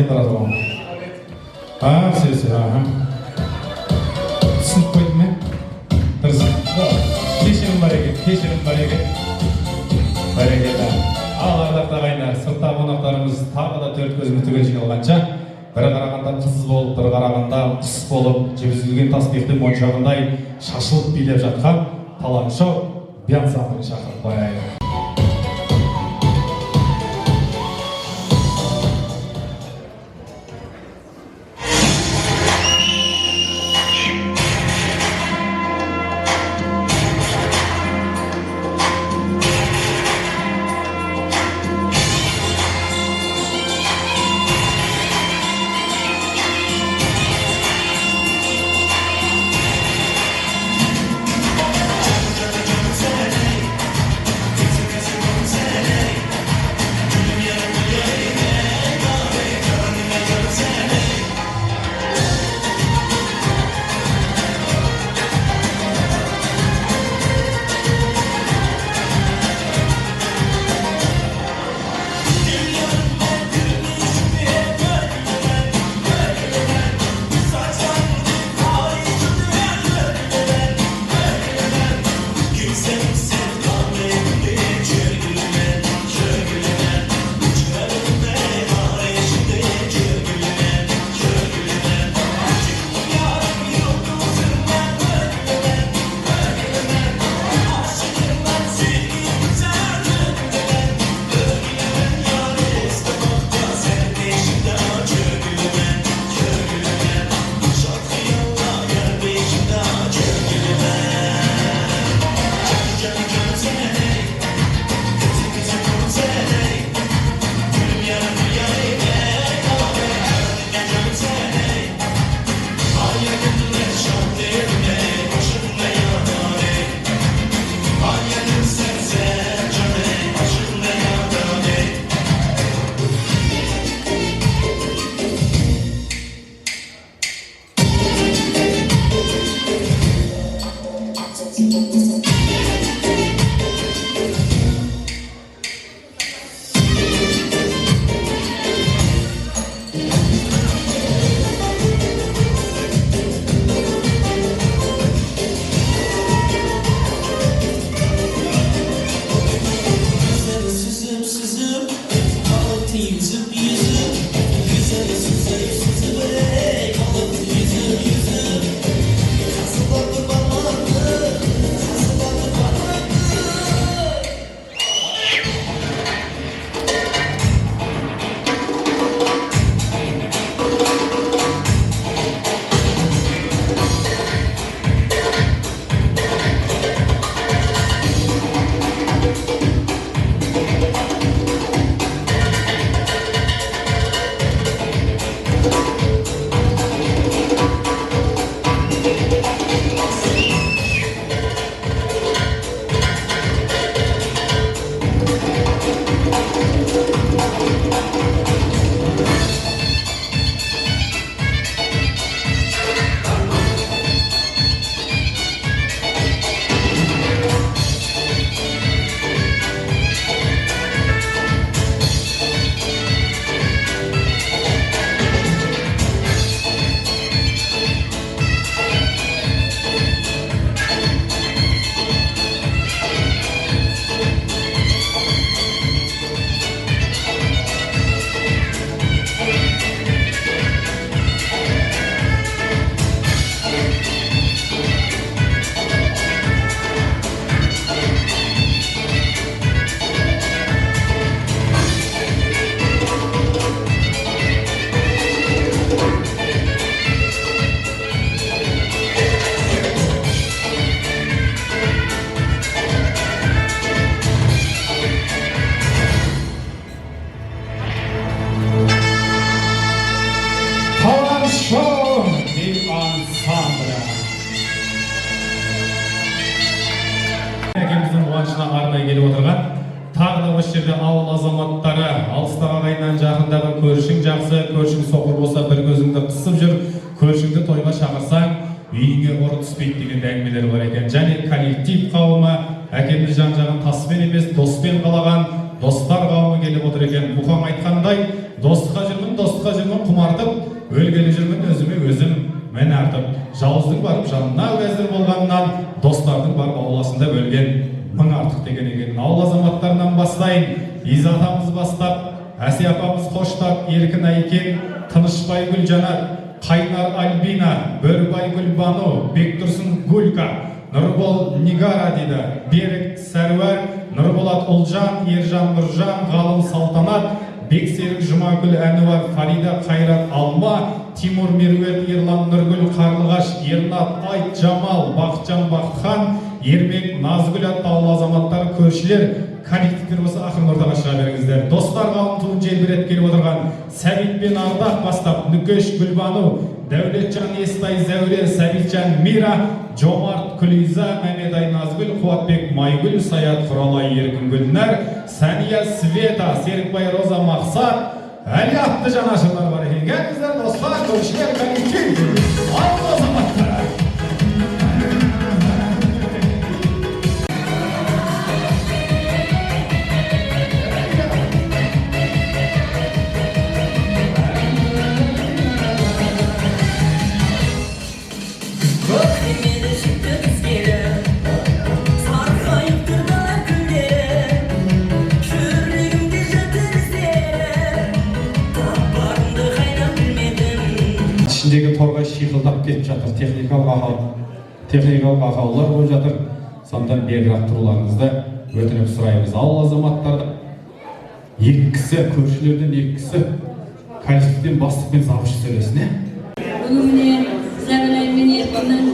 тұрады ғой. Сөзі, түсініп қойдым мен. Дұрыс. Кешірім бар екен. Бәрекелді. Ал ардақты ағайындар, сыртта қонақтарымыз тағы да төрт көзіміз түгел жиналғанша, бір қарағанда қыз болып, бір қарағанда құс болып, жібізілген тасбектің моншағындай шашылып билеп жатқан талант шоу ансамблін шақырып қояйық. қуанышына арнайы келіп отырған тағы да осы жерде ауыл азаматтары, алыстағы ағайыннан жақындағы көршің жақсы, көршің соқыр болса бір көзіңді қысып жүр, көршіңді тойға шақырсаң үйіңе ұры түспейді деген әңгімелер бар екен. Және коллектив қауымы әкеміз жан-жағын таспен емес доспен қалаған достар қауымы келіп отыр екен. Мұқаң айтқандай, достыққа жүрмін, достыққа досқа жүрген құмартып, өлгелі жүрген өзіме өзім мен артып. Жауыздың барып жанына уәзір болғаннан, достардың барып ауласында өлген мың артық деген екен. Ауыл азаматтарынан бастайын, Иза атамыз бастап, Әсия апамыз қоштап, Еркін Айкен, Тынышбай Гүлжанат, Қайнар Альбина, Бөрбай Гүлбану, Бектұрсын Гүлка, Нұрбол Нигара дейді, Берік Сәруар, Нұрболат Ұлжан, Ержан Нұржан, Ғалым Салтанат, Бексерік Жұмагүл Әнуар, Фарида Қайрат Алма, Тимур Мерует, Ерлан Нұргүл Қарлығаш, Ернат Айт Жамал, Бақытжан Бақытхан, Ермек Назгүл атты ауыл азаматтар, көршілер, коллективтер болса ақырын ортаға шыға беріңіздер. Достар қауым туын желбірет келіп отырған Сәбит пен Ардақ бастап, Нүкеш Гүлбану, Дәулетжан Естай Зәуре, Сәбитжан Мира, Жомарт Күлиза, Мәмедай Назгүл, Қуатбек Майгүл, Саят Құралай Еркін Гүлнәр, Сәния Света, Серікбай Роза Мақсат, әлі атты жанашырлар бар екен. Келіңіздер достар, көршілер, коллектив, ауыл азаматтары. ішіндегі торғай шиқылдап кетіп жатыр, техникалық ақаулар болып жатыр. Сондан бергірақ тұруларыңызды өтініп сұраймыз. Ауыл азаматтарды екі кісі, көршілерден екі кісі коллективтен бастықпен завуч сөйлесін, Бүгін Зәбілай мен Еркіннің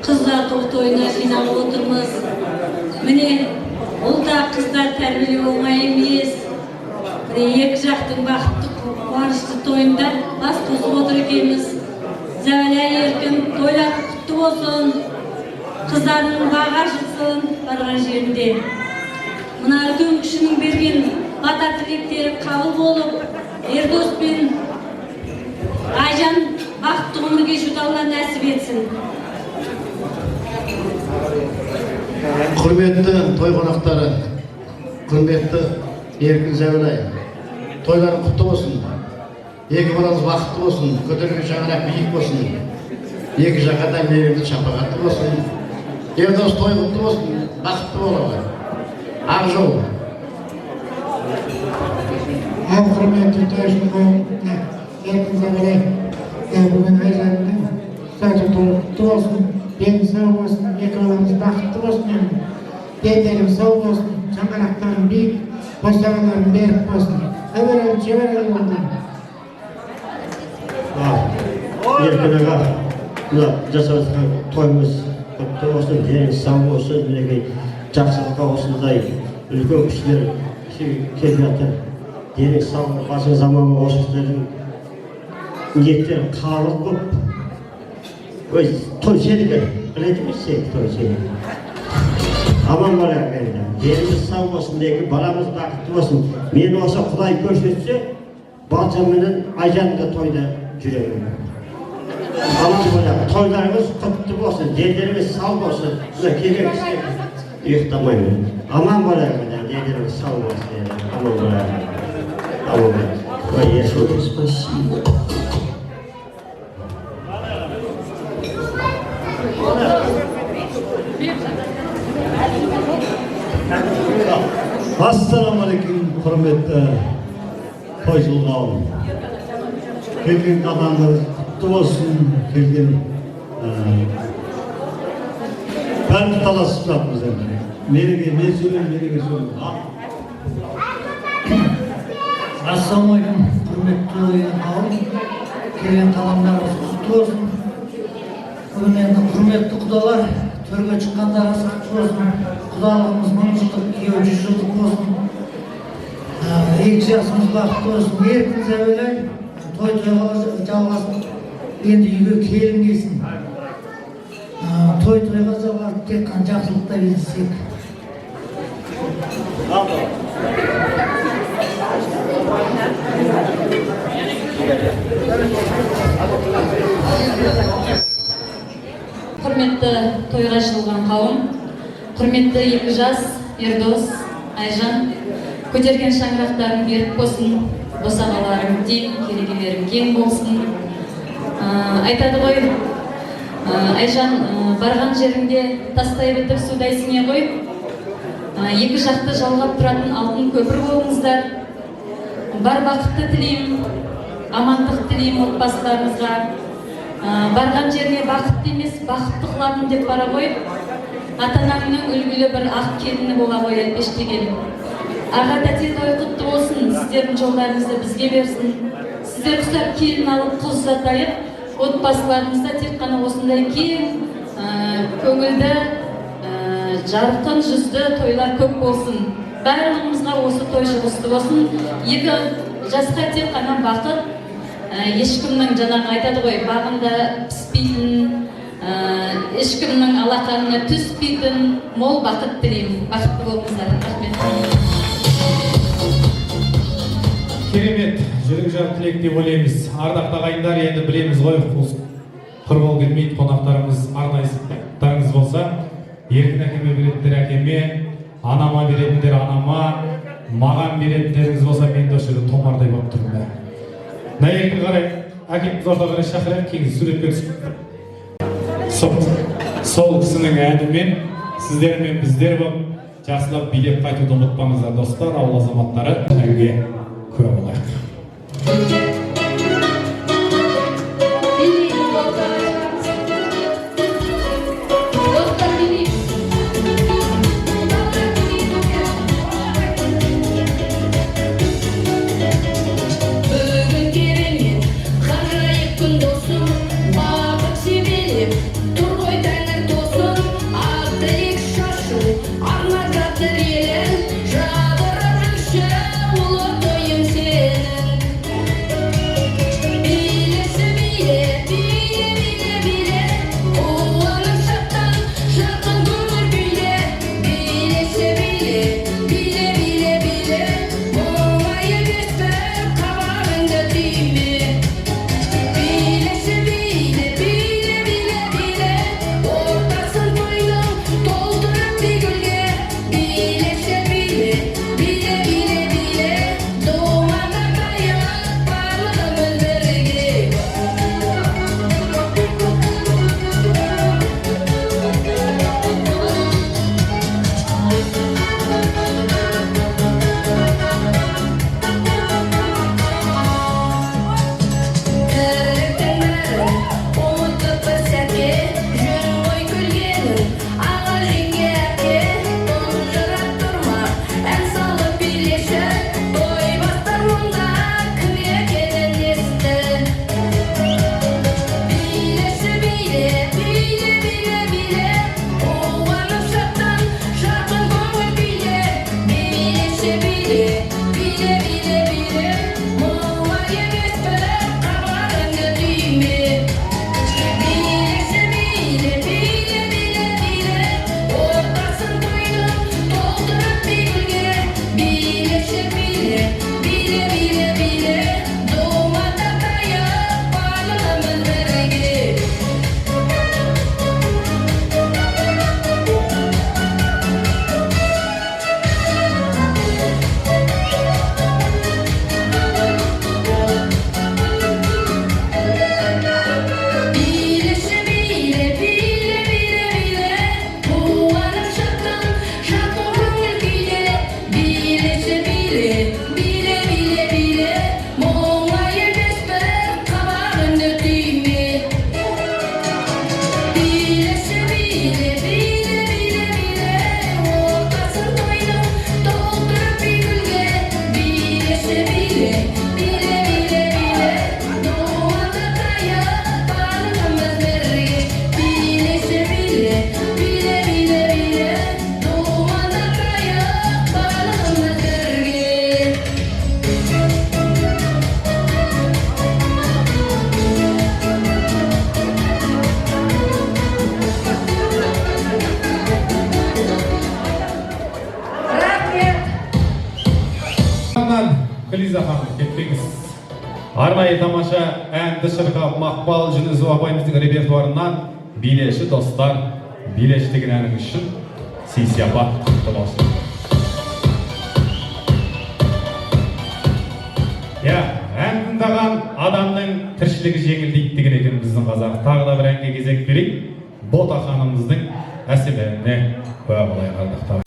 қыздар тойына жиналып отырмыз. Міне, ұлда қыздар тәрбиелеу оңай емес. Екі жақтың бақытты қуанышты тойында бас қосып отыр екенбіз. Зәбілай Еркін тойлар құтты болсын, қыздарының баға жықсын барған жерінде. Мына үлкен кішінің берген бата тілектері қабыл болып, Ердос пен Айжан бақытты ғұмыр кешуді Алла нәсіп етсін. Құрметті той қонақтары, құрметті Еркін Зәбілай, тойлары құтты болсын. Екі балаңыз бақытты болсын, көтерген шаңырақ биік болсын. Екі жаққа да мейірімді шапағатты болсын. Ердос той құтты болсын, бақытты болуға. Ақ жол. Ал құрметті тойшылға Еркін Зәбілай, бүгін Айжанның сәті құтты болсын, дені сау болсын, екі балаңыз бақытты болсын, дендерің сау болсын, шаңырақтарың биік, бостағаларың берік болсын. Әбірәлі жебірәлі болсын. Еркін аға, мына жасап тойымыз құтты болсын, деніңіз сау болсын, мінекей жақсылыққа осындай үлкен кісілер келіп жатыр. Деніңіз сау, басыңыз аман осы кісілердің ниеттері қабыл көп. Өз той сенікі, біледі ме сен той сенікі? Аман бар әкелді. Деніңіз сау болсын, баламыз бақытты болсын. Мен осы Құдай көрсетсе, балжанменен Айжанды тойда жүремін. Аман болайық, тойларыңыз құтты болсын, дендеріңіз сау болсын. Бұна келемізсе ұйықтамаймын. Аман болайық, дендеріңіз сау болсын. Аман болайық. Аман болайық. Ой, Иисус, спасибо. Ассалаумағалейкум, құрметті тойшыл қауым. Келген адамдар құтты болсын, келген бәрі таласып жатырмыз енді. Мереке, мен сөйлеймін, мереке сөйлеймін. Ассалаумағалейкум, құрметті қауым. Келген қаламдарымыз құтты болсын. Бүгін енді құрметті құдалар, төрге шыққандарыңыз құтты болсын. Құдалығымыз 1000 жылдық, күйеу 100 жылдық болсын. Екі жасымыз бақытты болсын. Еркін Зәбілай, той-тойға жалғасын. Енді үйге келін келсін. Той-тойға жалғасып тек қана жақсылықта кездесек. Құрметті тойға жиылған қауым, құрметті екі жас Ердос, Айжан, көтерген шаңырақтарың берік болсын. босағаларың тең, керегелерің кең болсын. Айтады ғой, Айжан, барған жеріңде тастай бітіп судайсың ғой. Екі жақты жалғап тұратын алтын көпір болыңыздар. Бар бақытты тілеймін, амандық тілеймін отбасыларыңызға. Барған жеріне бақытты емес, бақытты қылатын деп бара ғой. Ата-анаңның үлгілі бір ақ келіні бола ғой әлпеш деген. Аға тәте той құтты болсын, сіздердің жолдарыңызды бізге берсін. Сіздер құсап келін алып қыз ұзатайық, отбасыларыңызда тек қана осындай кең, көңілді, жарқын жүзді тойлар көп болсын. Барлығымызға осы той жұғысты болсын. Екі жасқа тек қана бақыт, ешкімнің жаңағы айтады ғой, бағында піспейтін, ешкімнің алақанына түспейтін мол бақыт тілеймін. Бақытты болыңыздар. Рахмет. Керемет, жүрек жар тілек деп ойлаймыз. Ардақты ағайындар, енді білеміз ғой, құр бол келмейді, қонақтарымыз арнайсыздарыңыз болса, Еркін әкеме беретіндер әкеме, анама беретіндер анама, маған беретіндеріңіз болса, мен де осы жерде томардай болып тұрмын. Еркін қарай, әкеміз орта қарай шақырайық, кейін суретке түсіп. Сол кісінің әнімен сіздер мен біздер болып, жақсылап билеп қайтуды ұмытпаңыздар, достар, ауыл азаматтары. Әнге куә болайық. Лиза ханым, кеттіңіз. Арнайы тамаша әнді шырқап Мақпал Жүнісова апайымыздың репертуарынан билеші достар, билеші деген әнің үшін сый-сияпат құтты болсын. Ya, ән тыңдаған адамның тіршілігі жеңілдейді деген екен біздің қазақ. Тағы да бір әнге кезек берейік. Бота ханымыздың әсем әніне куә болайық ардақтап.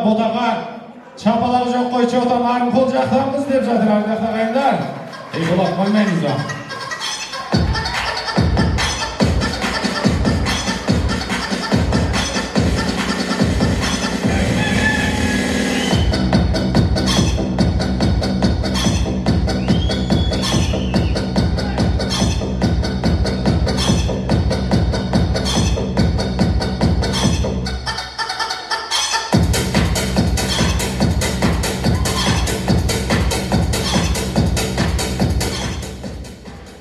Ботаға шапалағы жоқ қой, чота нарын қол жақтамыз деп жатыр ардақты ағайындар. Болат қоймаймыз ба?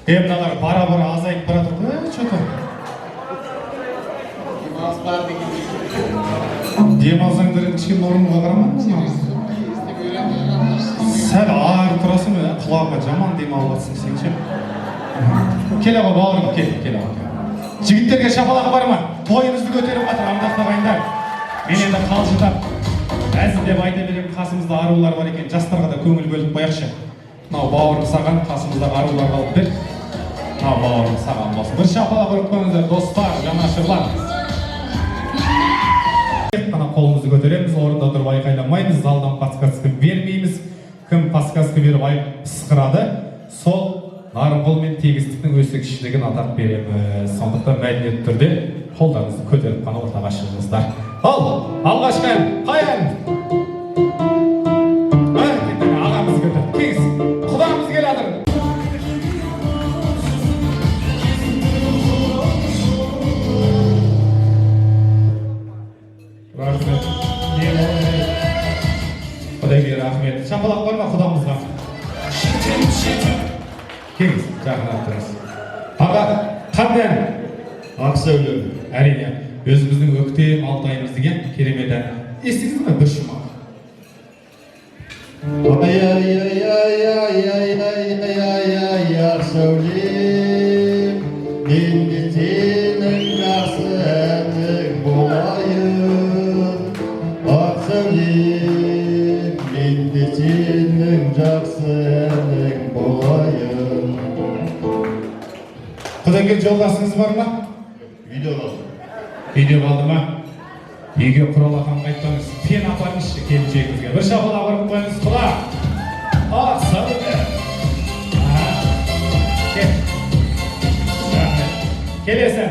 Мыналар бара-бара азайып бара жатыр. Что-то. Демалсаңдар кішкене орынға қарамадыңыз ба? Сәл ары тұрасың ба? Құлағыңа жаман демалып жатсың сен ше. Кел аға бауырым, кел аға. Жігіттерге шапалақ бар ма? Тойымызды көтеріп жатыр ардақты ағайындар. Мен енді қалжыңдап, әзілдеп айта беремін, қасымызда арулар бар екен, жастарға да көңіл бөліп қояқшы. Мынау бауырым саған, қасымыздағы арулар қалып бер. Мынау бауырым саған болсын. Бір шапалақ ұрып қойыңыздар, достар, жанашырлар. Қана қолымызды көтереміз, орында тұрып айқайламаймыз, залдан подсказка бермейміз. Кім подсказка беріп пысқырады, сол Нарынқол мен тегістіктің өсекшілігін атап береміз. Сондықтан мәдениет түрде қолдарыңызды көтеріп қана ортаға шығыңыздар. Ал, алғашқы ән, қай ән? Ағамыз көтер, тегіз, құдамыз келатыр. Рахмет. Құдай бері рахмет. Шапалақ бар ма? жақын аттыңыз. Аға, қандай? Ақсәуле. Әрине, өзіміздің өктем Алтайымыз деген керемет ән. Естіңіз бе бір шумақ? Ай, ай, ай, ай, ай, ай, ай, ай, ай, ай, Ақсәулем, мен де сенің жақсы әнің болайын. Ақсәулем, мен де сенің жақсы әнің болайын. Құдай келген жолдасыңыз бар ма? Видео қалды. Видео қалды ма? Үйге құралақан қайтпаңыз, пен апарыңызшы келіншегіңізге. Bir шапалақ ұрып қойыңыз, құда. Ақсәуле. Кел. Рахмет. Келесі.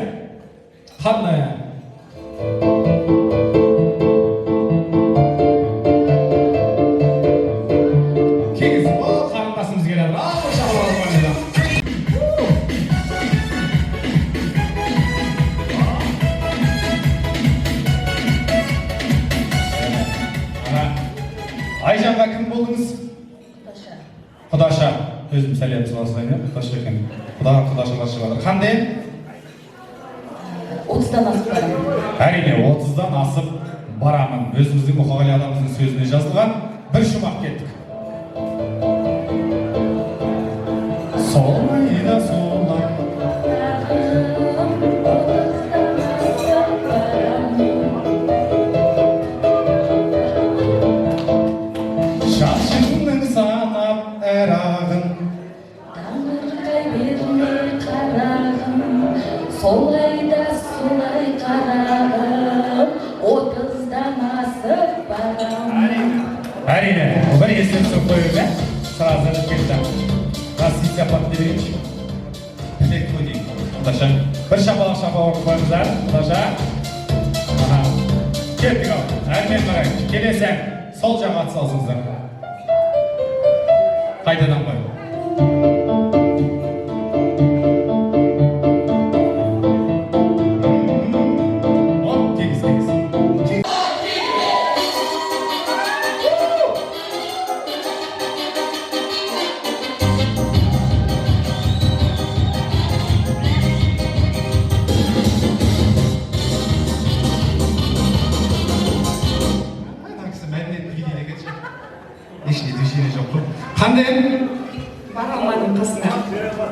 Қандай ән? Келіңіз, бұл қарындасымыз келеді. Bir шапалақ ұрып қойыңыз. Айжанға кім болдыңыз? Құдаша. Өзім сәлем саласайын, Құдаша екен. Құдашалар шығады. Қандай? 30-дан асып барамын. Әрине, 30-дан асып барамын. Өзіміздің мұқағали адамымыздың сөзіне жазылған бір шумақ кеттік. Солайда солай. Шашыңның санап әрағын, Таңырқай берме қарағым, солайда солай қарағым, 30-дан асып барамын. әрине, бір есен сөп қойып, сразу кетті. Расси сапат дегенші. Білек көйдейін, Құдаша. Bir шапалақ қойыңыздар, Құдаша. Кеттік ау, әрмен қарайын. Келесен, сол жаққа ат салсыңыздар. Қайтадан қой. Тегіз. Қандай? Бара алмадым қасына.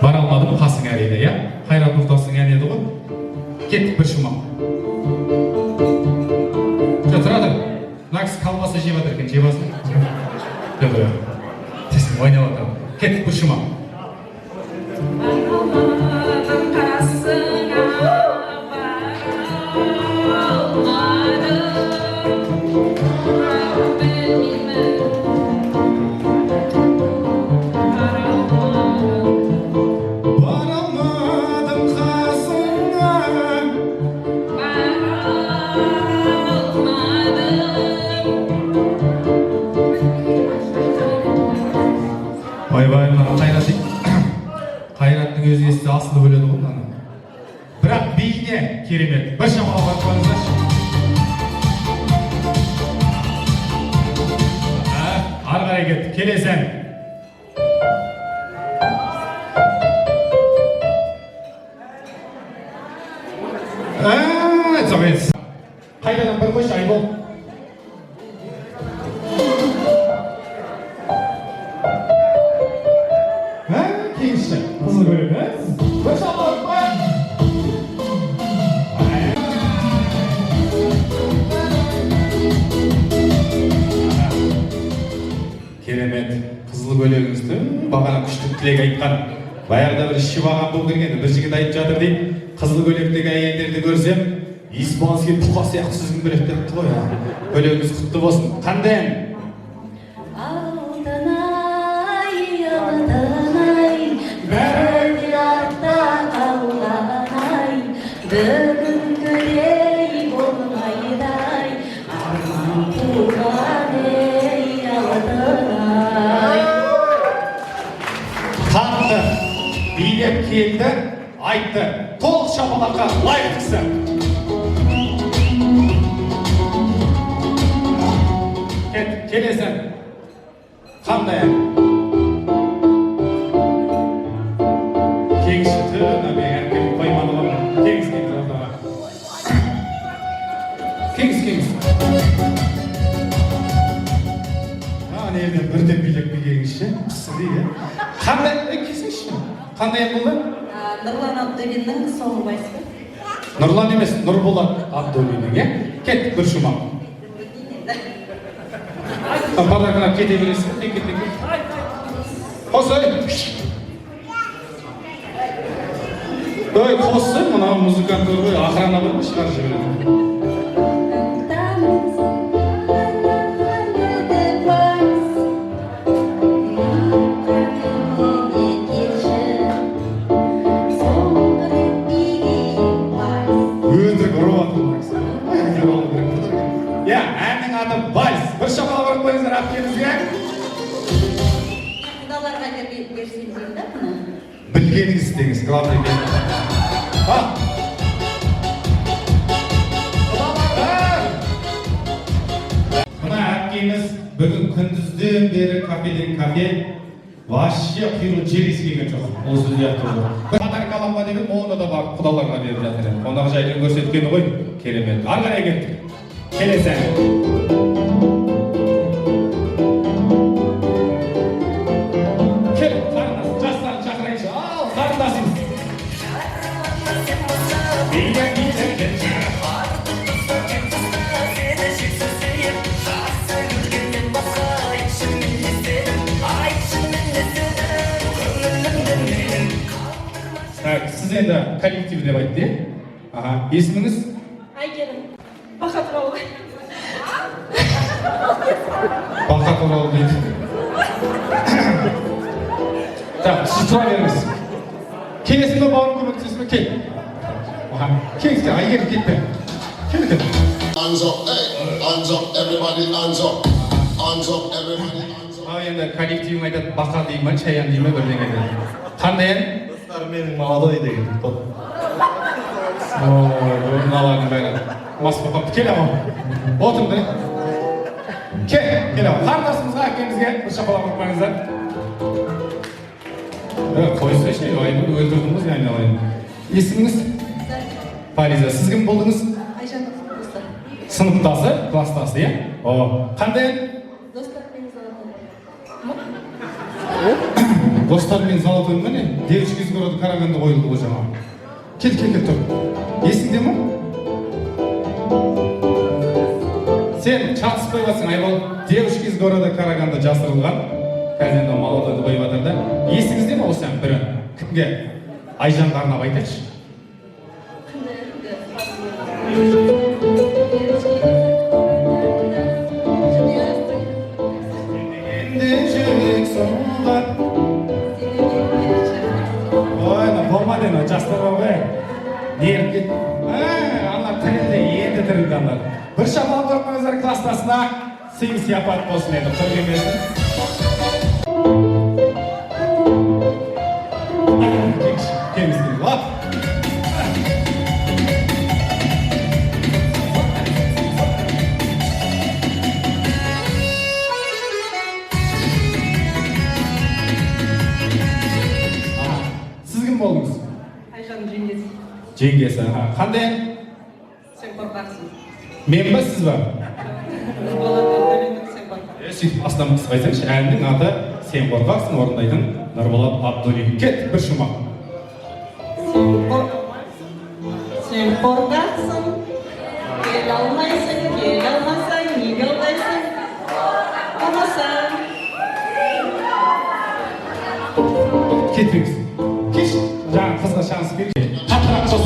Бара алмадым қасың әрине, иә? Қайрат Нұртастың әні еді ғой. Кеттік бір шумақ. Тұрады. Мына кісі колбаса жеп жатыр екен, жеп алсын. Жоқ. Тесін ойнап жатыр. Кеттік бір шумақ. Ойбай, Қайраттың өзі есі асылы бөледі ғой мынаны. Бірақ бейне керемет. Bir шапалақ қойыңыздаршы. Ары қарай кеттік. Келесен. Қайтадан бір қойшы, Айбол. Кеңші, қызыл көріп, бір шапалақ қойыңыз. Керемет, қызыл көйлегіңізді бағана күшті тілек айтқан. Баяғыда бір ішіп аған бұл кіргенде бір жігіт айтып жатыр дейді, қызыл көйлектегі әйелдерді көрсем, испанский тұқа сияқты сүзгім келеді депті ғой. Көйлегіңіз құтты болсын. Қандай ән? Алтынай, алтынай, бәрі артта қалғанай, бүгін көрей болмайдай, арман туған ей алтынай. Қатты, билеп келді, айтты, толық шапалаққа лайықтысы. Келесен, қандай ән? Nereden birden bilek bilgengişi, kısı değil ya. Qanday kesingişi? Qanday bo'ldi? Nurlan Abdullinning so'ng'baysi. Nurlan emas, Nurbolot Abdullinning, ya. Ket bir shumaq. Paragına ketebilirsin, tek. Qo'say. Doy qo'say, mana muzikant bo'lib, axirana bo'lib chiqarish beradi. Ya, әннің аты вальс. Bir шапалақ ұрып қойыңыздар әпкемізге. Құдаларға берсем деймін да бұны. Білгеніңіз істеңіз, главный бен. Мына әпкеміз бүгін күндізден бері кафеден кафе вообще құйрығы жер ескерген жоқ. Ол сөзді ақтырды. Бір қатар деген оны да барып құдаларға беріп жатыр. Қонақ жайлын көрсеткені ғой, керемет. Ары қарай кеттік. Келесі ән. Кел, қарындас, жастарын шақырайыншы. Ал, қарындасымыз. Сіз енді коллектив деп айтты, иә? Есіміңіз? Әйгерім. Бақа туралы. Бақа туралы дейді. Так, сіз тұра беріңіз. Келесің бе бауырым көмектесіз бе? Кел. Келіңіз, Әйгерім кетпе. Кел. Hands up, hey, hands up, everybody, hands up, everybody, hands up. Енді коллективің айтады, бақа дейін ма, шаян дейін ма, бірдеңе айтады. Қандай ән? Достар менің молодой деген. Орыналардың бәрі мас болып кел ама. Отырды. Кел ама. Қарындасымызға, әкемізге бір шапалақ ұрып қойыңыздар. Қойсайшы, айбын өлтірдіңіз, айналайын. Есіміңіз? Фариза. Сіз кім болдыңыз? Айжан достар. Сыныптасы, класстасы, иә? Қандай ән? Достармен золотой міне, девочки из города Караганды қойылды ғой жаңа. Кел, тұр. Есіңде ме? Сен чатыспай басың, айбал. Девочки из города Караганды жасырылған. Қазір енді молодойды қойып жатыр да. Есіңізде ме осы ән бірі? Кімге? Айжанға арнап айтайықшы. Болмадың, жастарға ғой. Неріп кет. Анлар тірілді, енді тірілді анлар. Бір шапалақ ұрып қойыңыздар класстасына. Сыйым сияпат болсын енді, құргенбесін. Кеміздің, лап. Сіз кім болдыңыз? Айжан жеңгесі. Жеңгесі, қандай ән? Сен қорқақсың. Мен ба, сіз ба? Нұрболат Абдуллиннің сен қорқақсың. Сөйтіп астан қысып айтсаңшы, әннің аты «Сен қорқақсың» орындайтын Нұрболат Абдуллин. Кет, бір шумақ. Сен қорқақсың, келе алмайсың, келе алмасаң, неге алдайсың? Алмасаң. Кетпеңіз. Кеш, жаңа қызға шанс берейін. Қаттырақ қос.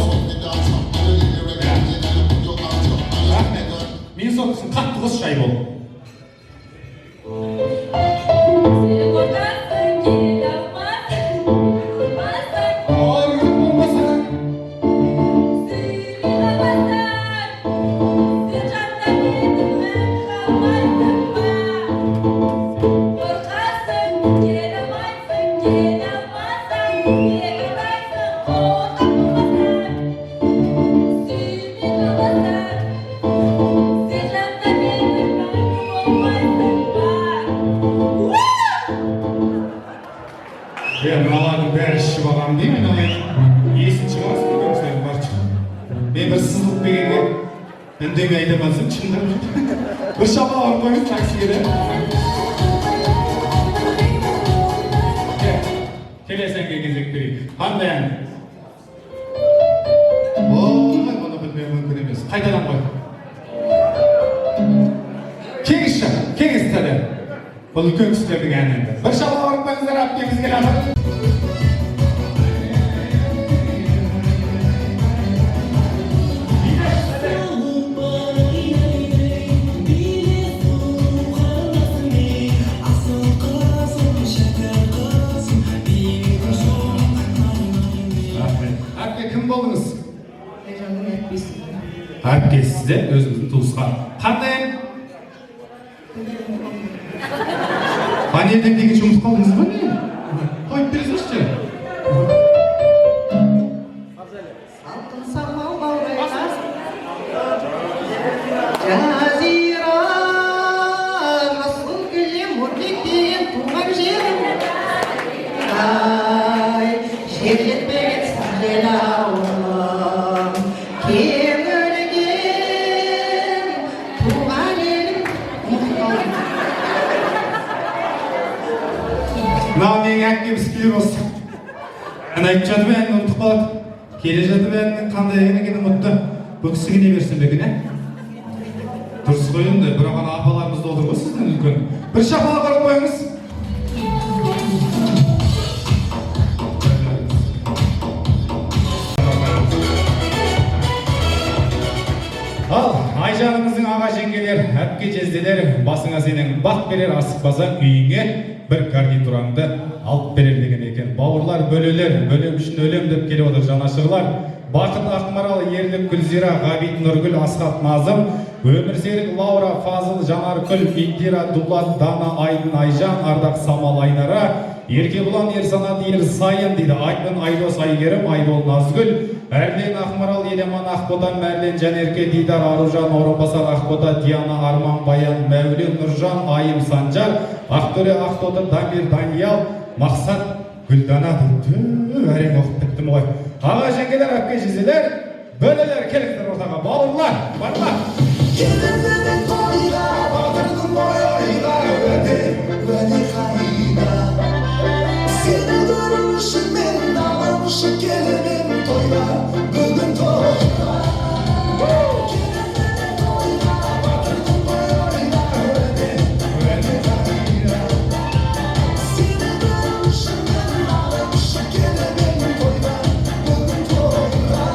Мен соқсын, қатты қос шай бол. Мыналардың бәрі ішіп алған деймін, есін шығасың деген сөз бар шығар. Мен бір сызылып бергенге үндемей айтамансың шындап. Bir şapal alıp koyun taksiye. Kelesen gezek biri. Handayan. Oy, bunu bilmem mümkün emas. Qaytadan koy. Kengiz tabi. Bu ulkan kişilerдің әнінде. Bir şapal alıp koyunuzlar apkemizge lazım. Kim boldunuz? Herkes size özümüzün tuğuskan. Qanday? Panelden degi жұмыс қалдыңыз ба не? Қойып бересіңізші. Salqın samал baulaylar, Жазира, Расул гүлі мұрлик деген туған жерім. Ай, жер жетпеген сағел ауылым, кең өлген туған елім мұқтауым. Мынау менің әкем істелер осы. Ән айтып жатып әнін ұмытып қалады. Келе жатып әннің қандай екенін ұмытты. Бұл кісіге не берсін бе екен, дұрыс қой енді, бірақ ана апаларымыз да отыр ғой сізден үлкен. Bir шапалақ ұрып қойыңыз. Ал, Айжанымыздың аға жеңгелер, әпке жезделер, басыңа сенің бақ берер асықпасаң үйіңе бір гарнитураңды алып берер деген екен. Бауырлар бөлелер, бөлем үшін өлем деп келіп отыр жанашырлар. Бақыт Ақмарал, Ерлік Гүлзира, Ғабит Нұргүл, Асхат Назым, Өмірсерік Лаура, Фазыл, Жанаркүл, Индира, Дулат, Дана, Айдын, Айжан, Ардақ Самал, Айнара, Еркебұлан, Ерсанат, Ерсайын дейді. Айдын, Айдос, Айгерім, Айбол, Назгүл, Әрлен Ақмарал, Елеман Ақбота, Мәрлен, Жанерке, Дидар, Аружан, Орынбасар Ақбота, Диана, Арман, Баян, Мәулен, Нұржан, Айым, Санжар, Ақтөре, Ақтоты, Дамир, Даниял, Мақсат, Гүлдана дейді. Әрең оқып біттім ғой. Аға жеңгелер, әпке жезелер, бөлелер келіңдер ортаға. Бауырлар, барлар. Келіннен тойға, батырдың бойойға, өте қайда. Сені көру үшін мен алам үшін келемін тойға, бүгін тойға. Келіннен тойға, батырдың бойойға, өте қайда. Сені көру үшін мен алам үшін келемін тойға, бүгін тойға.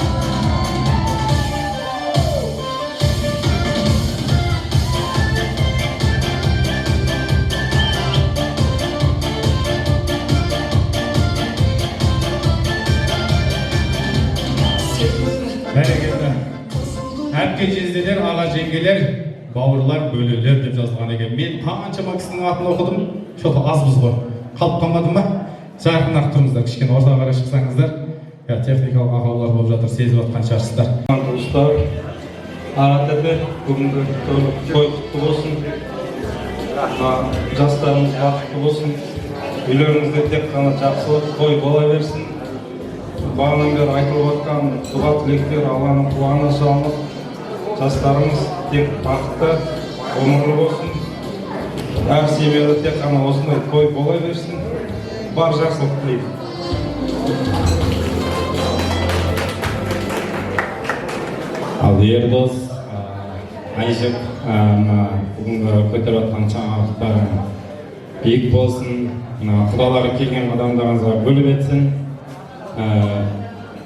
Бәрекелді. Әпке жезделер, аға жеңгелер, бауырлар, бөлелер деп жазылған екен. Мен қаншама кісінің атын оқыдым, что-то азбыз ғой. Қалып қалмады ма? Жарқын-ақ тұрыңыздар, кішкене ортаға қарай шықсаңыздар. Техникалық ақаулар болып жатыр, сезіп жатқан шығарсыздар. Достар, АТБ бүгінгі той құтты болсын. Жастарымыз бақытты болсын. Үйлеріңізде тек қана жақсылық, той бола берсін. Бағынан бері айтылып жатқан дұға тілектер Алланың қуана салынып, жастарымыз тек бақытты, ғұмырлы болсын. Әр семьяда тек қана осындай той бола берсін. Бар жақсылық тілеймін. Ал Ердос, Айжық, бүгінгі көтеріп жатқан жаңалықтарың биік болсын. Құдалары келген адамдарыңызға бөліп етсін.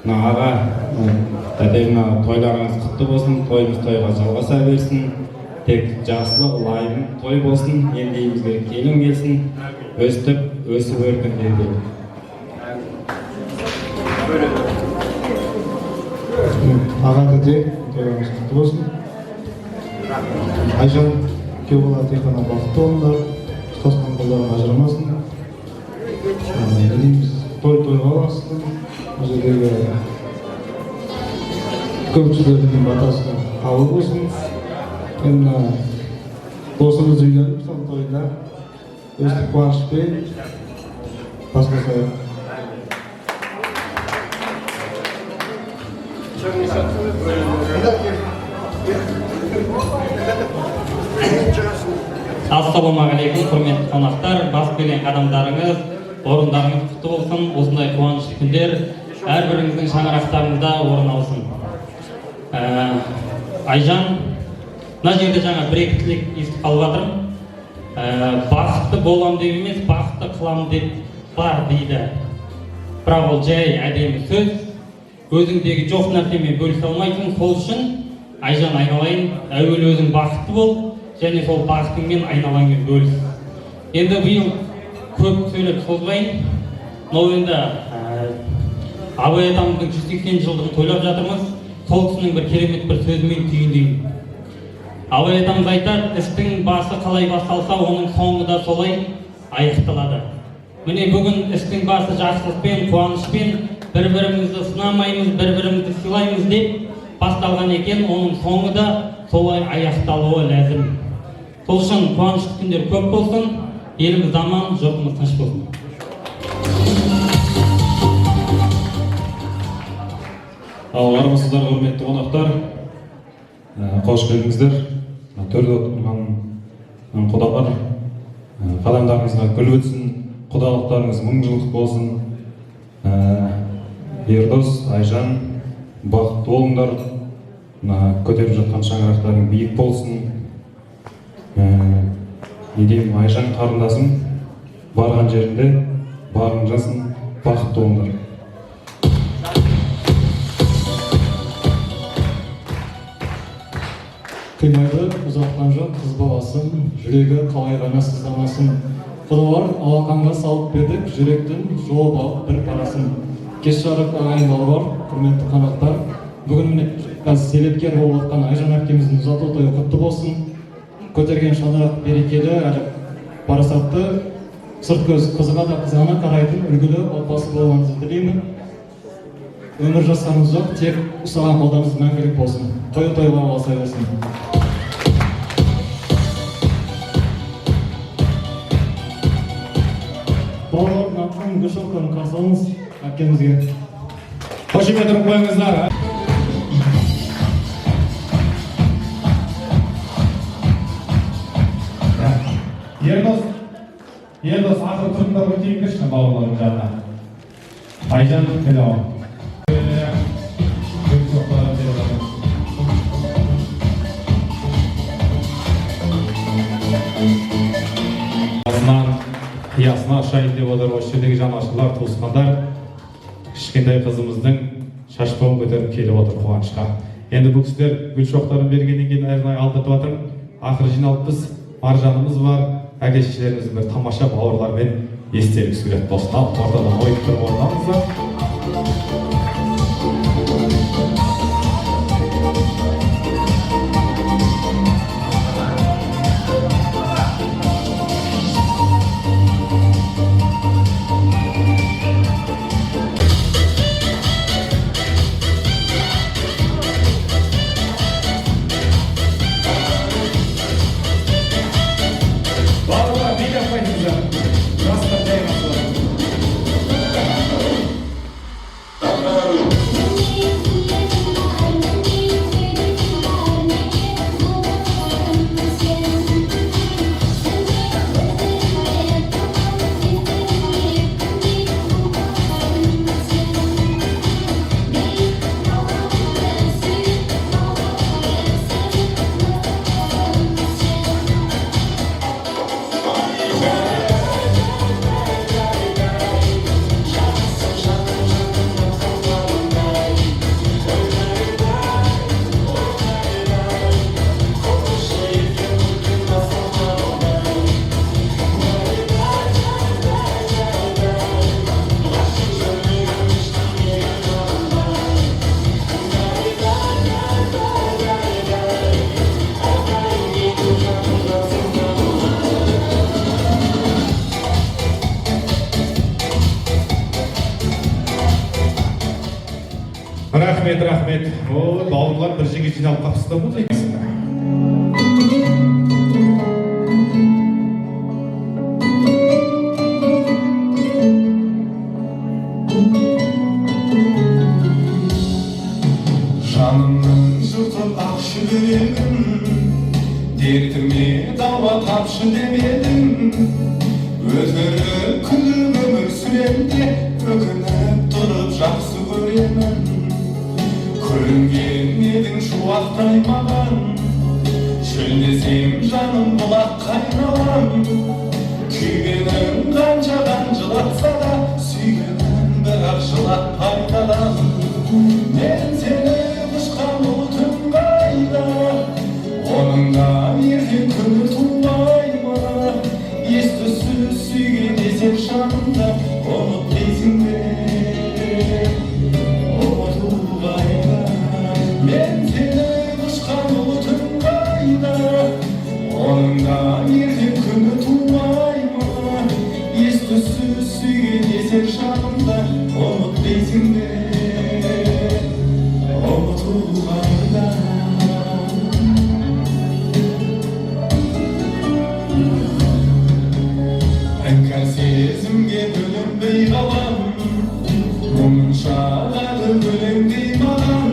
Аға, тәтемна тойларыңыз құтты болсын, тойымыз тойға жалғаса берсін. Тек жақсылық, лайым той болсын, ендейімізге келін келсін, өстіп, өсіп өркін деді. Аға тәте, тойыңыз құтты болсын. Айжан, күйеу тек қана бақытты болыңдар, ұстасқан қолдарын ажырамасын. Елейміз той-тойға аласың. Бұл жердегі көп кісілердің батасы қабыл болсын. Мен досымыз үйленіп, сол тойда өстіп қуанышпен басқасы Ассалаумағалейкум, құрметті қонақтар, бас келген қадамдарыңыз, орындарыңыз құтты болсын. Осындай қуанышты күндер әрбіріңіздің шаңырақтарыңызда орын алсын. Айжан, мына жерде жаңа бір-екі тілек естіп қалып жатырмын. Бақытты болам деп емес, бақытты қылам деп бар дейді. Бірақ ол жай әдемі сөз. Өзіңдегі жоқ нәрсемен бөлісе алмайтын, сол үшін Айжан, айналайын, әуелі өзің бақытты бол, және сол бақытыңмен айналаңмен бөліс. Енді биыл көп сөйлеп созбайын, но енді Абай атамыздың 180 жылдығын тойлап жатырмыз. Сол кісінің бір керемет бір сөзімен түйіндеймін. Абай атамыз айтады, істің басы қалай басталса, оның соңы да солай аяқталады. Міне бүгін істің басы жақсылықпен, қуанышпен, бір-бірімізді сынамаймыз, бір-бірімізді сыйлаймыз деп басталған екен, оның соңы да солай аяқталуы ләзім. Сол үшін қуанышты күндер көп болсын, еліміз аман, жұртымыз тыныш болсын. Армысыздар, құрметті қонақтар, қош келдіңіздер. Төрде отырған құдалар, қадамдарыңызға гүл өтсін, құдалықтарыңыз мың жылдық болсын. Ердос, Айжан, бақытты болыңдар, көтеріп жатқан шаңырақтарың биік болсын. Не деймін, Айжан қарындасым, барған жерінде бағың жасын, бақытты болыңдар. Қимайды ұзатқан жоқ қыз баласын, жүрегі қалай ғана сызданасын. Құдалар алақанға салып бердік, жүректің жолып алып бір парасын. Кеш жарық ағайын балалар, құрметті қонақтар, бүгін міне қазір себепкер болып жатқан Айжан әпкеміздің ұзату тойы құтты болсын. Көтерген шаңырақ берекелі, әрі парасатты, сырт көз қызыға да қызғана қарайтын үлгілі отбасы болғаныңызды тілеймін. Өмір жасқаныңыз жоқ, тек ұстаған қолдарыңыз мәңгілік болсын. Тойы тойға ұласай берсін. Балалардың атынан гүл шоқтарын қарсы алыңыз әпкемізге. Қошемет ұрып қойыңыздар. Ердос, ақыр тұрыңдар өтейін кіршін бауырларым жағына. Айжан, келауын. Қиясына шайын деп отыр, осы жердегі жанашырлар, туысқандар, кішкентай қызымыздың шашбауын көтеріп келіп отыр қуанышқа. Енді бұл кісілер гүл шоқтарын бергеннен кейін әрінай алдыртып жатырмын. Ақыры жиналыппыз, Маржанымыз бар, әке-шешелеріміздің бір тамаша бауырлармен естелік сурет достан, ортадан ойып тұрып орнамыздар. Рахмет. Бауырлар бір жерге жиналып қапсыздар бұл деймісіңдер. Жанымның жыртып ақшы беремін, дертіме дауа тапшы демедім. Өзгеріп күліп өмір сүремде, өкініп тұрып жақсы көремін. Күлінген едің шуақтай маған, шөлдесем жаным бұлаққа айналам. Күйгенім қанша жылатса да, сүйгенім бірақ жылатпай қалам. Мен сені құшқан ұлтым қайда, оныңда ертең күні тумай ма? Ес-түссіз сүйген есеп жанымда, ұмыт дейсің бе? Ұмыту қайда? Мен сені құшқан ұлтым қайда, оныңда ертең күні тумай ма? Ес-түссіз сүйген есеп жанымда, ұмыт дейсің бе? Іңкәр сезімге бөлінбей қалам, мұңын шағады өлеңдей маған.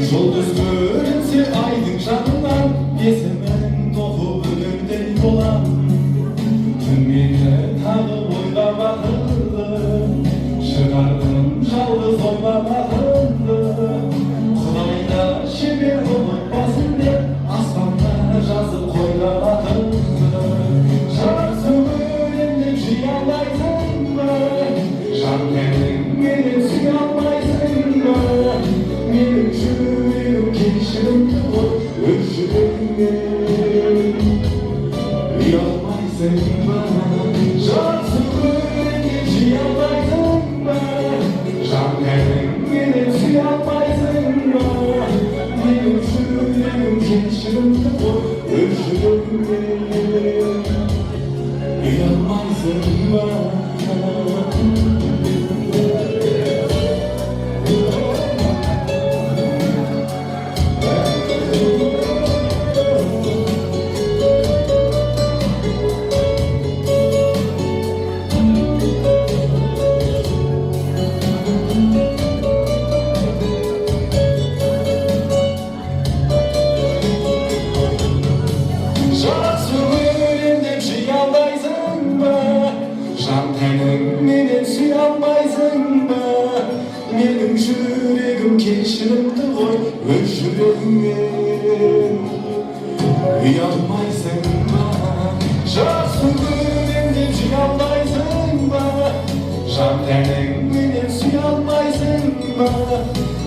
Жұлдыз көрінсе айдың жанынан, есімін оқып өлеңдей болам. Түн мені тағы ойлап ақылды, шығардым жалғыз ойлап ақылды. Құдайда шебер ұмытпасын деп, аспанда жазып қойған атыңды. Жақсы көрем деп жия алмайсың ба? Жан тәнің менен сүйе алмайсың ба? Менің жүрегім кешірімді ғой, өз жүрегіңнен ұялмайсың ба? Жақсы көрем деп жия алмайсың ба? Жан тәнің менен сүйе алмайсың ба? Менің жүрегім кешірімді ғой, өз жүрегіңнен ұялмайсың ба? Жақсы көрем деп жия алмайсың ба? Жан тәнің менен сүйе алмайсың ба? Менің жүрегім кешірімді ғой, өз жүрегіңнен ұялмайсың ба? Жақсы көрем деп жия алмайсың ба? Жан тәнің менен сүйе алмайсың ба?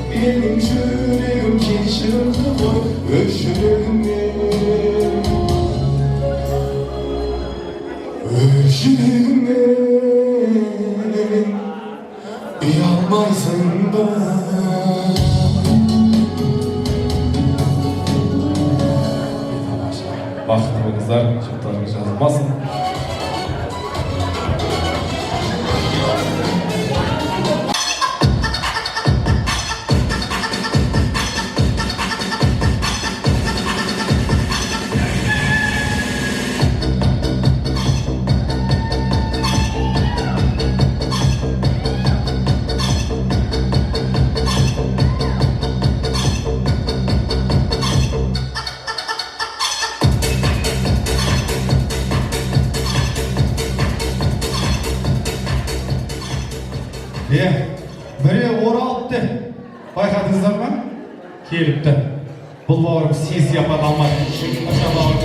Менің жүрегім кешірімді ғой, өз жүрегіңнен жүрегіңнен ұялмайсың ба? Бақытты болыңыздар, жұптарыңыз жазылмасын. Біреу оралыпты, байқадыңыздар ма? Келіпті. Бұл бауырым сияпат алмады. Аша бауырым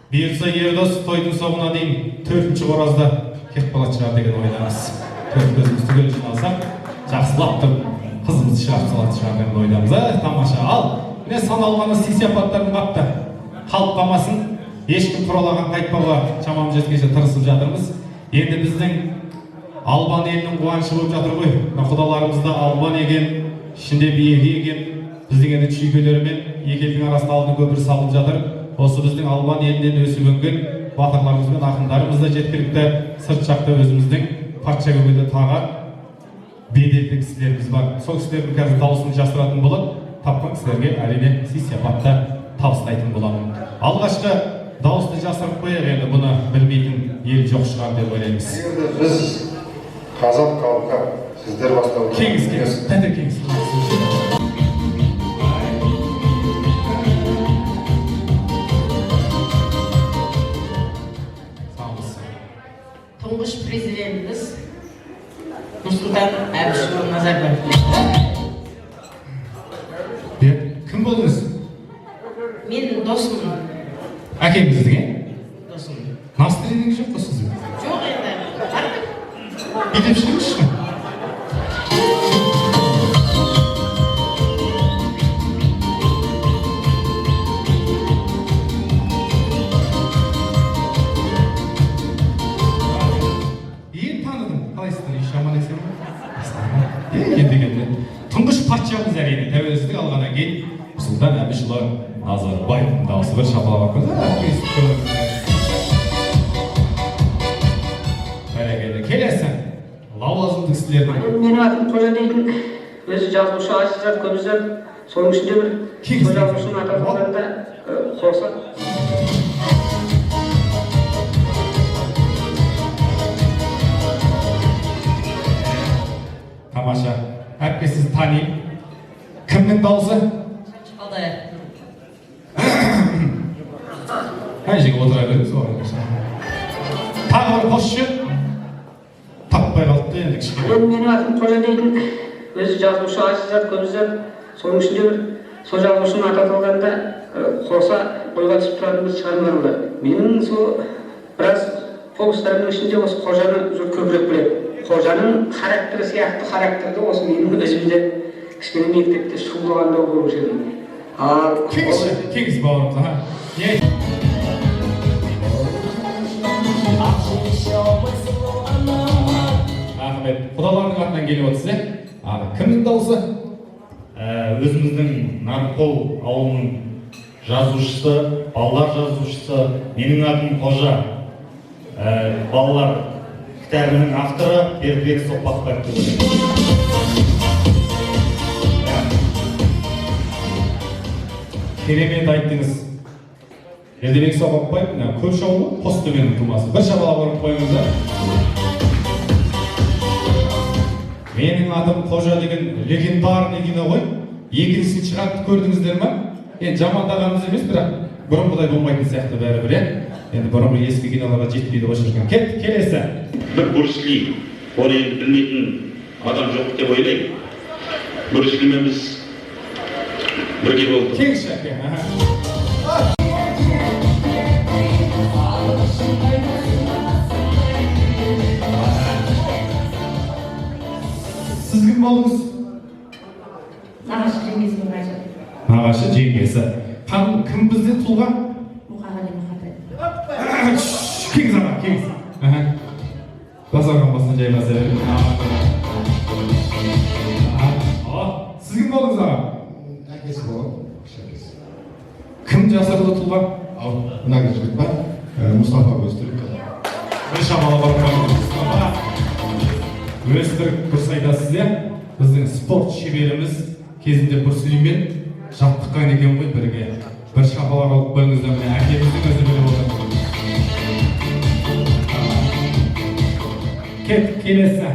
бұйырса Ердос тойдың соңына дейін 4-ші қоразда кетіп қалатын шығар деген ойдамыз. 4 көзіміз түгел жиналсақ, жақсылап тұрып қызымызды шығарып салатын шығар деген ойдамыз. Тамаша. Ал, міне санаулы ғана сияпаттарын қапты. Қалып қалмасын, ешкім құралаған қайтпауға шамамыз жеткенше тырысып жатырмыз. Енді біздің Албан елінің қуанышы болып жатыр ғой. Құдаларымызда Албан еген, ішінде биеге еген, біздің енді шүйкелерімен екі елдің арасында алтын көпір салынып жатыр. Осы біздің Албан елінен өсіп өнген батырларымыз бен ақындарымыз да жеткілікті. Сырт жақта өзіміздің патша көкеде таға беделді кісілеріміз бар. Сол кісілердің қазір дауысын жасыратын болып, тапқан кісілерге әрине сый-сияпатты табыстайтын боламын. Алғашқы дауысты жасырып қояйық, енді бұны білмейтін ел жоқ шығар деп ойлаймыз. Егер біз қазақ халқы сіздер бастау. Кеңіз, тәте кеңіз. Тұңғыш президентіміз Нұрсұлтан Әбішұлы Назарбаев. Кім болдыңыз? Мен досымын. Әкеңіздің, Досым. Настыреніңіз жоқ қой сіздің? Жоқ енді. Билеп шығыңызшы. Тұңғыш патшамыз әрине тәуелсіздік алғаннан кейін Нұрсұлтан Әбішұлы Назарбаевтың дауысы бір шапалақ қойды. Бәрекелді. Келесі лауазымды кісілердің. Менің атым Қожа дейтін, өзі жазушы Азизат Көбізов, соның ішінде бір жазушының аталғанда қоса. Тамаша. Әпке сіз тани. Кімнің дауысы? Алдай. Қай жерге отыра беріңіз орныңызға. Тағы бір қосшы. Таппай қалыпты енді кішкене. Менің атым Қожа дейтін, өзі жазушы Азизат Көбізов, соның ішінде бір сол жазушының аталғанда қоса ойға түсіп тұратын бір шығармалар. Менің сол біраз повестарымның ішінде осы Қожаны жұрт көбірек біледі. Қожаның характері сияқты характерді осы менің өзімде кішкене мектепте шулағанда көруші едім. Кеңіз бауырымыз, Ахмет, құдаларының атынан келіп отырсыз, кімнің дауысы? Өзіміздің Нарқол ауылының жазушысы, балалар жазушысы, менің атым Қожа. Балалар кітабының авторы Бердібек Соқпақбаев деп ойлаймын. Керемет айттыңыз. Бердібек Соқпақбаев, көрші ауылы Қостөбенің тумасы. Бір шапалақ ұрып қойыңыздар. Менің атым Қожа деген легендарный кино ғой. Екіншісін шығарып көрдіңіздер ме? Енді жамандағанымыз емес, бірақ бұрынғыдай болмайтын сияқты бәрі бір. Енді бұрынғы ескі киноларға жетпейді ғой шіркін. Келесі. Бір Брюс Ли, оны енді білмейтін адам жоқ деп ойлаймын. Брюс Лимен біз бірге болдық. Кеңші әке. Сіз кім болдыңыз? Нағашы жеңгесі Мұқажан. Нағашы жеңгесі. Кім бізде тұлға? Мұқағали Мақатаев. Кеңіз аға, кеңіз. Басарған басын жаймаса беріп. Сіз кім болдыңыз аға? Әкесі болған. Кім жасырды тұлға? Мына жігіт бар, Мұстафа Өзтүрік. Бір шамалы бар. Мұстафа Өзтүрік дұрыс айтасыз, біздің спорт шеберіміз кезінде Бүрсілеймен жаттыққан екен ғой бірге. Бір шапалақ алып қойыңыздар, міне әкеміздің өзі біліп отыр. Келесі.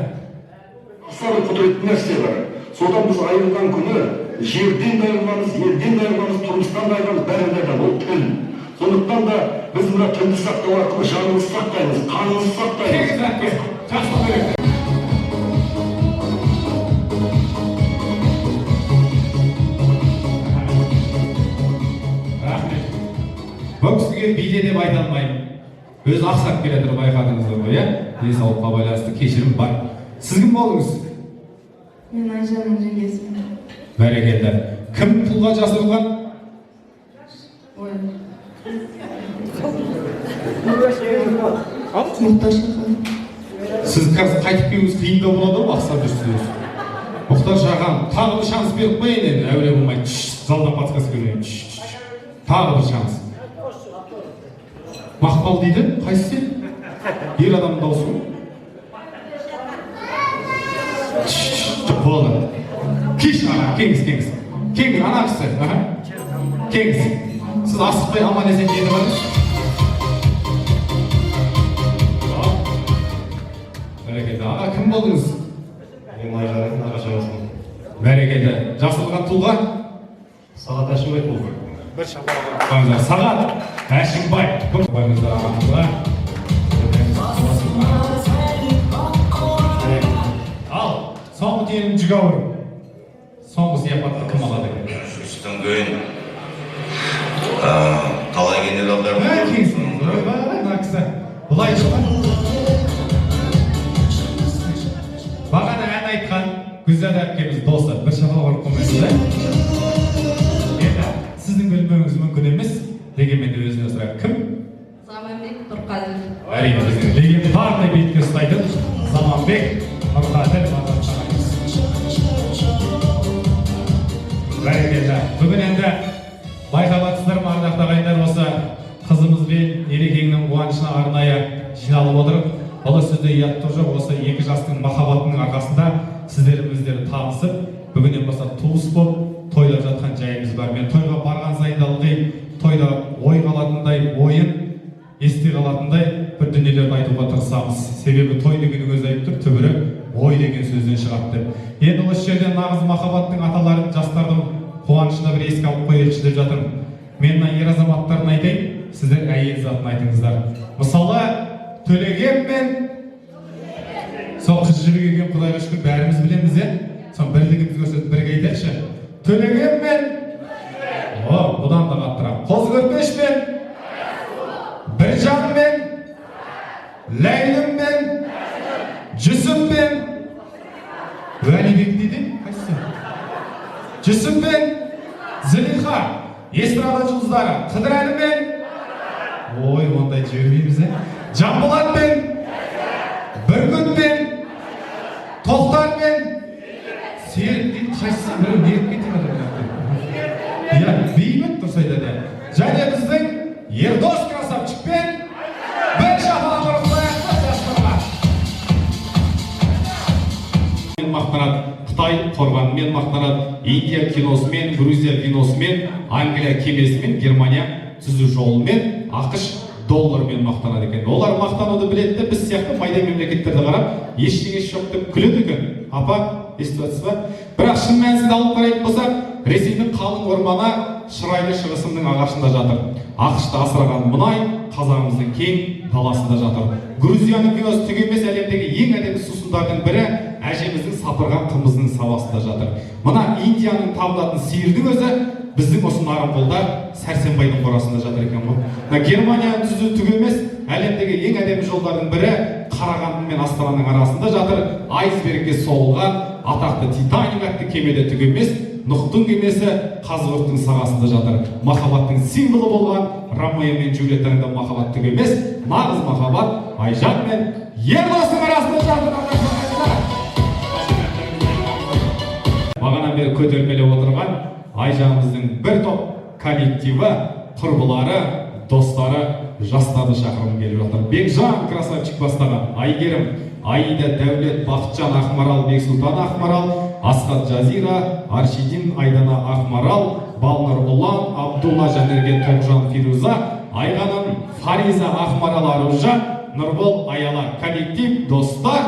Асан құдіретті нәрсе бар. Содан біз айырылған күні жерден де айырыламыз, елден де айырыламыз, тұрмыстан да айырыламыз, бәрін де ол тіл. Сондықтан да біз мына тілді сақтау арқылы жанымызды сақтаймыз, қанымызды сақтаймыз. Жақсы керек. Бұл кісіге биде деп айта алмаймын. Өзі ақсап келе тұрып байқадыңыздар ғой, денсаулыққа байланысты кешірім бар. Сіз кім болдыңыз? Мен Айжанның жеңгесімін. Бәрекелді. Кім тұлға жасырылған? Мұқтар Шахан. Сіз қазір қайтып келуіңіз қиындау болады ғой, ақсап жүрсіз. Мұқтар Шахан, тағы бір шанс беріп қойын енді, әуре болмай, залдан подсказка берейін. Тағы бір шанс. Мақпал дейді, қайсысы? Ер адамның дауысы ғой. Жоқ, болады. Кеш ана, кеңіз. Кеңіз, ана кісі. Кеңіз. Сіз асықпай аман есен жеді барыңыз. болдыңыз? Мен Айжанның нағашымысың. Бәрекелді. Жасырылған тұлға? Сағат Әшімбай тұлға. Бір шапалақ. Сағат Әшімбай. Қойыңыздар ағамызға. Ал, соңғы түйенің жүгі ауыр. Соңғы сияпатты кім алады? Үстін көйін қалай генералдар Бұлай шығар. Бағана ән айтқан Гүлзада әпкеміз досы. Бір шапалақ ұрып қоймайсыз, енді сіздің білмеуіңіз мүмкін емес. Дегенмен де өзіне сұрайық. Кім? Заманбек Нұрқадыр. Әрине біздің легендарный бетке ұстайтын Заманбек Нұрқадыр. Бәрекелді. Бүгін енді байқап-атсыздар ма, ардақты ағайындар, осы қызымыз бен Ерекеңнің қуанышына арнайы жиналып отырып, бұл сөзде ұят тұр жоқ, осы екі жастың махаббатының арқасында сіздеріміздер танысып, бүгіннен бастап туыс болып тойлап жатқан жайымыз бар. Мен тойға барған сайын да ылғи тойда ой қалатындай, ойын есте қалатындай бір дүниелерді айтуға тырысамыз. Себебі той деген өзі айтып тұр, түбірі ой деген сөзден шығады деп. Енді осы жерден нағыз махаббаттың аталарын жастардың қуанышына бір еске алып қояйықшы деп жатырмын. Мен ер азаматтарын айтайын, сіздер әйел затын айтыңыздар. Мысалы, Төлеген мен сол қыз жібек Құдайға шүкір бәріміз білеміз, сол бірлігімізді көрсетіп бірге айтайықшы. Төлеген мен бұдан да қаттырақ. Қозы-көрпеш мен Біржан мен Ләйлім мен Жүсіп мен Уәлибек дейді, қайсысы? Жүсіп мен Зілиха, эстрада жұлдыздары, Қыдырәлі мен ой, ондай жібермейміз, Жанболат мен Бүркіт мен Тоқтар мен Серік дейді, қайсысы? Біреу неріп кетіп жатыр. Иә, бейбіт дұрыс айтады. Және біздің Ердос красавчик пен бір шапалақ ұрып қояйық жастарға. Мен мақтанады Қытай қорғанымен, мақтанады Индия киносымен, Грузия киносымен, Англия кемесімен, Германия түзу жолымен, ақш доллармен мақтанады екен. Олар мақтануды біледі, біз сияқты майда мемлекеттерді қарап, ештеңесі жоқ деп күледі екен. Апа, естіп жатсыз ба? Бірақ шын мәнісінде алып қарайтын болсақ, Ресейдің қалың орманы шырайлы шығысымның ағашында жатыр. ақшты асыраған мұнай қазағымыздың кең даласында жатыр. Грузияның киносы түк емес, әлемдегі ең әдемі сусындардың бірі әжеміздің сапырған қымызының сабасында жатыр. Мына Индияның табылатын сиырдың өзі біздің осы Нарынқолдар Сәрсенбайдың қорасында жатыр екен ғой. Германияның түзу түк емес, әлемдегі ең әдемі жолдардың бірі Қарағанды мен Астананың арасында жатыр. Айсбергке соғылған атақты Титаник атты кемеде түк емес, Нұқтың кемесі Қазығұрттың сағасында жатыр. Махаббаттың символы болған Ромео мен Джульеттаның да махаббат түк емес, нағыз махаббат Айжан мен Ердостың арасында жатыр. Бағанан бері көтермелеп отырған Айжанымыздың бір топ коллективі, құрбылары, достары, жастарды шақырғым келіп жатыр. Бекжан красавчик бастаған Айгерім, Аида, Дәулет, Бақытжан, Ақмарал, Бексұлтан, Ақмарал, Асқат, Жазира, Аршидин, Айдана, Ақмарал, Балнұр, Ұлан, Абдулла, Жанерге, Тоғжан, Фируза, Айғаным, Фариза, Ақмарал, Аружан, Нұрбол, Аяла, коллектив, достар,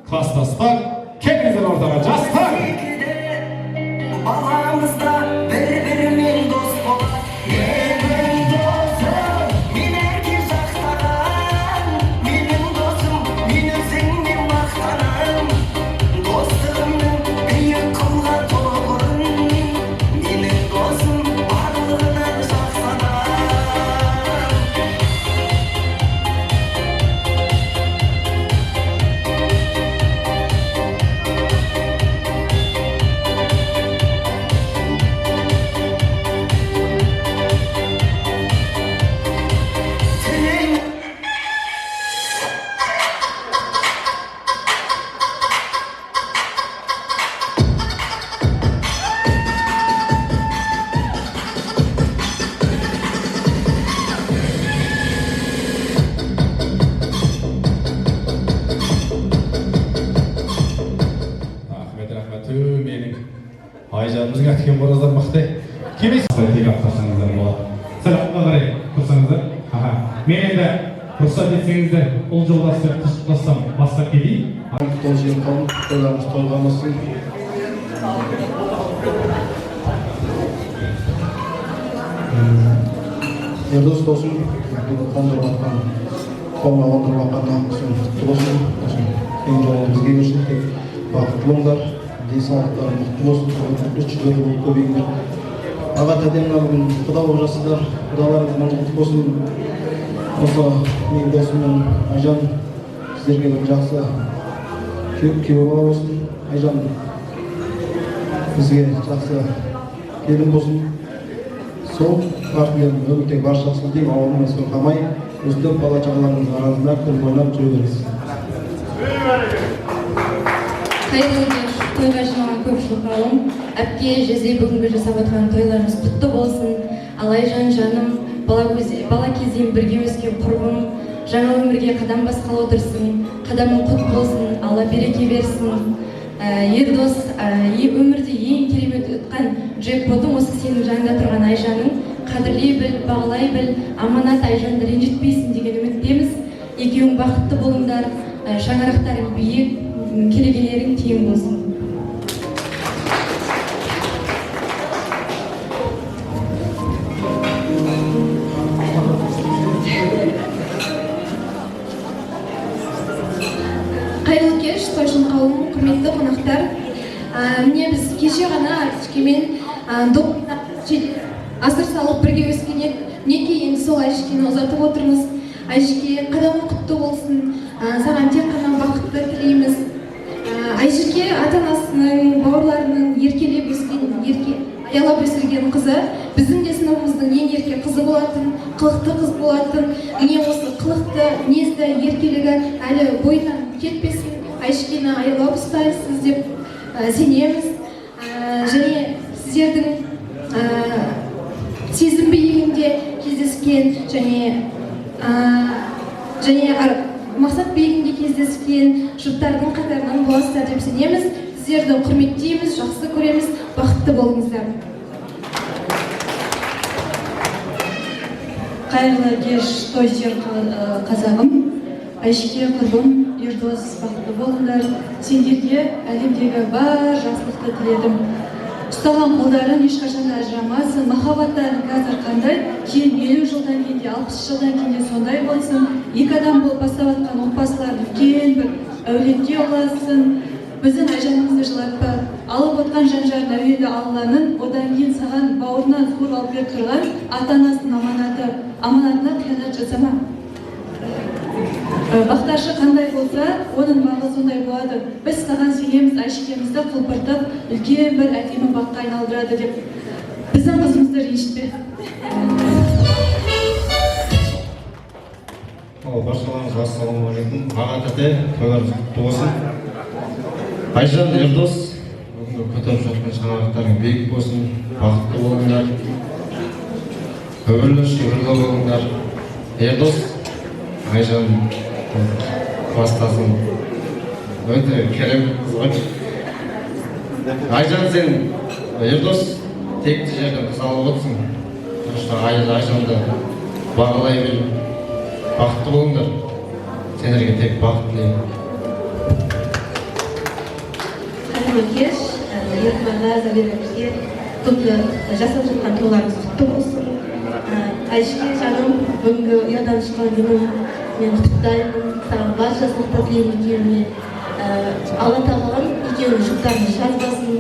кластастар, келіңіздер ортаға, жастар! Арамызда бір-бірімен дос болар. Менің досым, мен әрке жақтаған. Менің досым, мен өзіңмен мақтанам. Достығымның биік қылға толығын. Менің досым барлығынан жақсанам. Айжанымыздың әткен бораздар мықты. Кемес. Тек ақтасаңыздар болады. Сәлемға қарай тұрсаңыздар. Мен енді рұқсат етсеңіздер ұл жолдасы құттықтасам бастап келейін. Той жиылған, тойларымыз тойған болсын. Ердос болсын, қондырып атқан, қолға қондырып атқан намысын құтты болсын. Ең жоғары бізге берсін, тек бақытты болыңдар, денсаулықтары мықты болсын, үш-жүздері болып көбейіңдер. Аға тәтемнер бүгін құда болып жассыздар, құдаларыңыз мықты болсын. Осы менің досым мен Айжан сіздерге бір жақсы күйеу бала болсын. Айжан бізге жақсы келін болсын. Сол партиялардың өмірдегі бар жақсылық деймін, ауылын мен қалмай, өздік бала шағаларыңыз арасында күн ойнап жүре бересіз. Қайырлы кеш, тойға жиналған көпшілік қауым, әпке, жезе бүгінгі жасап жатқан тойларыңыз құтты болсын. Ал Айжан жаным, бала кезден бірге өскен құрбым, жаңа өмірге қадам басқалы отырсын, қадамың құт болсын, Алла береке берсін. Ердос, өмірде ең керемет өткен джекпотың осы сенің жанында тұрған Айжаның. Қадірлей біл, бағалай біл, аманат Айжанды ренжітпейсің деген үміттеміз. Екеуің бақытты болыңдар, шаңырақтарың биік, келегелерің тең болсын. Қайырлы кеш, тойшыл қауым, құрметті қонақтар. Міне біз кеше ғана Айшкемен асыр салып бірге өскен ек. Неке енді сол Айшкені ұзатып отырмыз. Айшке қадамың құтты болсын, саған тек қана бақытты тілейміз. Айшке ата-анасының, бауырларының еркелеп өскен, аялап өсірген қызы, біздің де сыныбымыздың ең ерке қызы болатын, қылықты қыз болатын. Міне осы қылықты, мінезді, еркелігі әлі бойынан кетпесін, Айшкені аялап ұстайсыз деп сенеміз. Және сіздердің сезім биігінде кездескен және мақсат биігінде кездескен жұптардың қатарынан боласыздар деп сенеміз. Сіздерді құрметтейміз, жақсы көреміз, бақытты болыңыздар. Қайырлы кеш, той сер қазағым. Айшке, құрбым, Ердос, бақытты болыңдар. Сендерге әлемдегі бар жақсылықты тіледім. Ұстаған қолдарың ешқашан ажырамасын. Махаббаттарың қазір қандай? Кейін 50 жылдан кейін де, 60 жылдан кейін де сондай болсын. Екі адам болып бастап жатқан отбасылар үлкен бір әулетке ұласын. Біздің Айжанымызды жылатпа. Алып отқан жан-жарын әуелі Алланың, одан кейін саған бауырынан зор алып беріп тұрған ата-анасының аманатына қиянат жасама. Бақташы қандай болса, оның бағы сондай болады. Біз саған сенеміз, Айшкемізді құлпыртып, үлкен бір әдемі баққа айналдырады деп. Біздің қызымызды ренжітпе. Баршаларыңызға ассалаумағалейкум. Аға тәте, тойларыңыз құтты болсын. Айжан, Ердос, бүгінгі көтеріп жатқан шаңырақтарың биік болсын, бақытты болыңдар, өмірлі шүбірлі болыңдар. Ердос, Айжан бастасын, өте керемет қыз ғой. Айжан, сен Ердос текті жерден қыз алып отырсың. Айжанды бағалай біл, бақытты болыңдар. Сендерге тек бақыт тілеймін. Қайырлы кеш, Еркінға, Забирге күнгі жасап жатқан тойларыңыз құтты болсын. Айшке жаным, бүгінгі ұядан шыққан күнім, мен құттықтаймын. Саған бар жақсылықты тілеймін екеуіне. Алла тағалам екеуінің жұптарыңды жазбасын.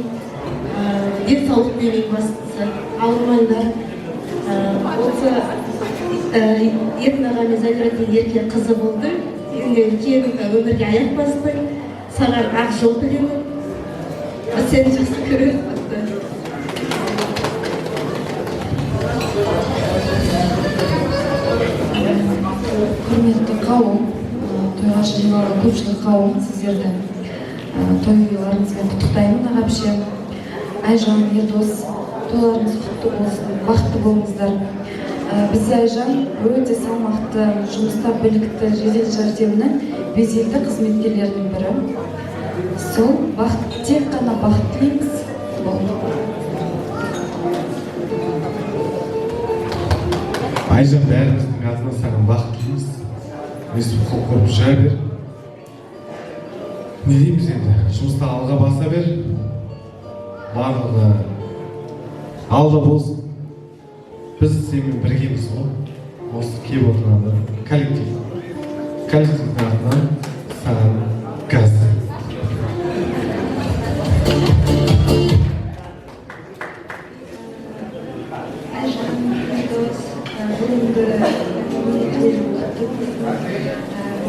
Денсаулық берейін бастысы, ауырмаңдар. Осы Еркін аға мен Забирдің ерке қызы болды. Енді үлкен өмірге аяқ бастың. Саған ақ жол тілеймін. Сені жақсы көремін. Құрметті қауым, тойға жиналған көпшілік қауым, сіздерді тойларыңызбен құттықтаймын. Ағапше, Айжан, Ердос, тойларыңыз құтты болсын, бақытты болыңыздар. Бізде Айжан өте салмақты, жұмыста білікті, жедел жәрдемнің беделді қызметкерлерінің бірі. Сол бақыт, тек қана бақыт тілейміз. Айжан, бәріміздің атынан саған бақыт тілейміз. өстіп қоп жүре бер. Не дейміз енді, жұмыста алға баса бер. Барлығы алда болсын. Біз сенімен біргеміз ғой. Осы келіп отырған коллектив. Коллективтің атынан саған газ.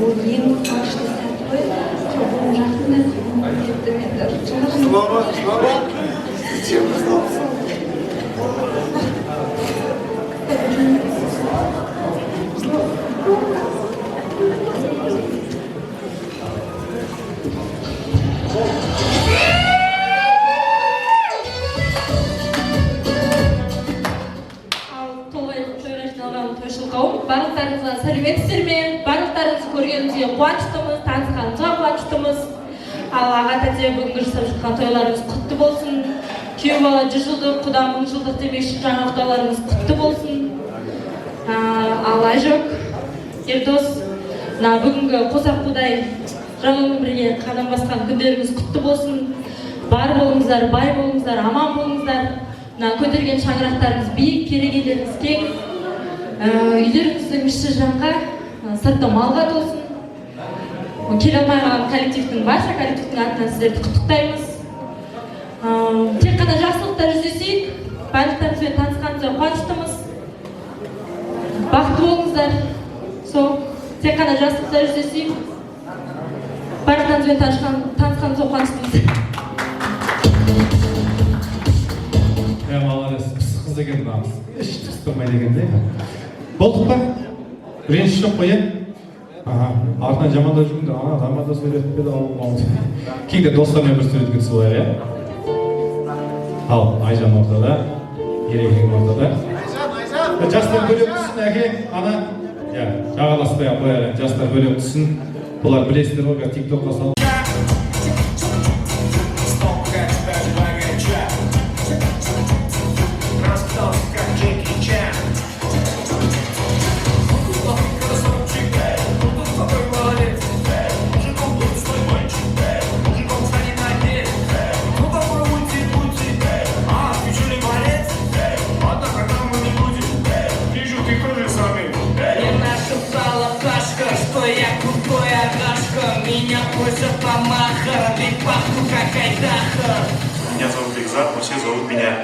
Бұл ең қуанышты сәт қой. Бұл жақында барлықтарыңызға сәлеметсіздер ме? Барлықтарыңызды көргенімізге қуаныштымыз, танысқанымызға қуаныштымыз. Ал аға тәте бүгінгі жасап жатқан тойларыңыз құтты болсын. Күйеу бала 100 жылдық, құда 1000 жылдық демекші жаңа құдаларыңыз құтты болсын. Ал Айжок, Ердос, бүгінгі қосақ құдай жаңа өмірге қадам басқан күндеріңіз құтты болсын. Бар болыңыздар, бай болыңыздар, аман болыңыздар. Көтерген шаңырақтарыңыз биік, керегелеріңіз кең. Үйлеріңіздің іші жанға, сырты малға толсын. Келе алмай қалған коллективтің барша коллективтің атынан сіздерді құттықтаймыз. Тек қана жақсылықтар жүздесейік, барлықтарыңызбен танысқанымызға қуаныштымыз. Бақытты болыңыздар. Сол, тек қана жақсылықтар жүздесейік, барлықтарыңызбен танысқанымызға қуаныштымыз. Молодец, пысық қыз екен мынамыз. Еш түстірмей дегенде. Болдық па? Реніш жоқ қой, артынан жамандап жүргенде, адамға да сөйлетіп педі, кейде достармен бір сөйлетіп кетсе олар, Ал, Айжан ортада, Ерекең ортада. Жастар бөлек түссін, әке, ана, жағаласпай қояр, жастар бөлек түссін. Бұлар білесіздер ғой, тиктокқа салып. Меня зовут Бекзат, но все зовут меня.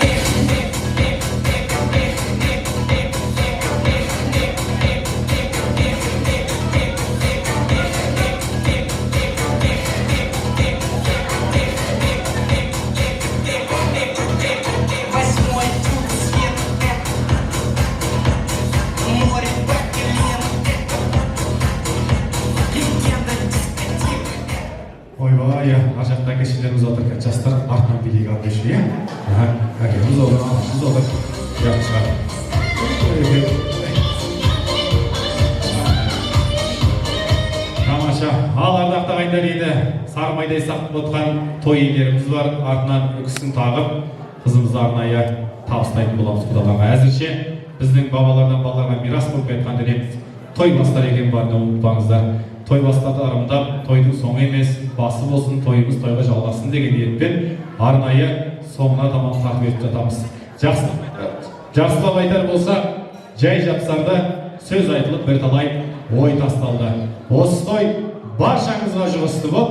Ойбай, ар жақта әкешілеріміз отыр, жастар артынан билейік алып кеші, әкеміз отыр, анамыз отыр, жақсы шығар. Тамаша, ал ардақты ағайындар еді, сармайдай сақтып отқан той иелеріміз бар, артынан үкісін тағып, қызымызды арнайы табыстайтын боламыз құдаларға. Әзірше біздің бабалардан балаларға мирас болып кетқан дүниеміз той бастар екен барына ұмытпаңыздар. Той бастарды арымдап, тойдың соңы емес, басы болсын, тойымыз тойға жалғасын деген ниетпен арнайы соңына тамам тартып етіп жатамыз. Жақсылап айтар болса, жай жапсарда сөз айтылып бірталай ой тасталды. Осы той баршаңызға жұғысты боп,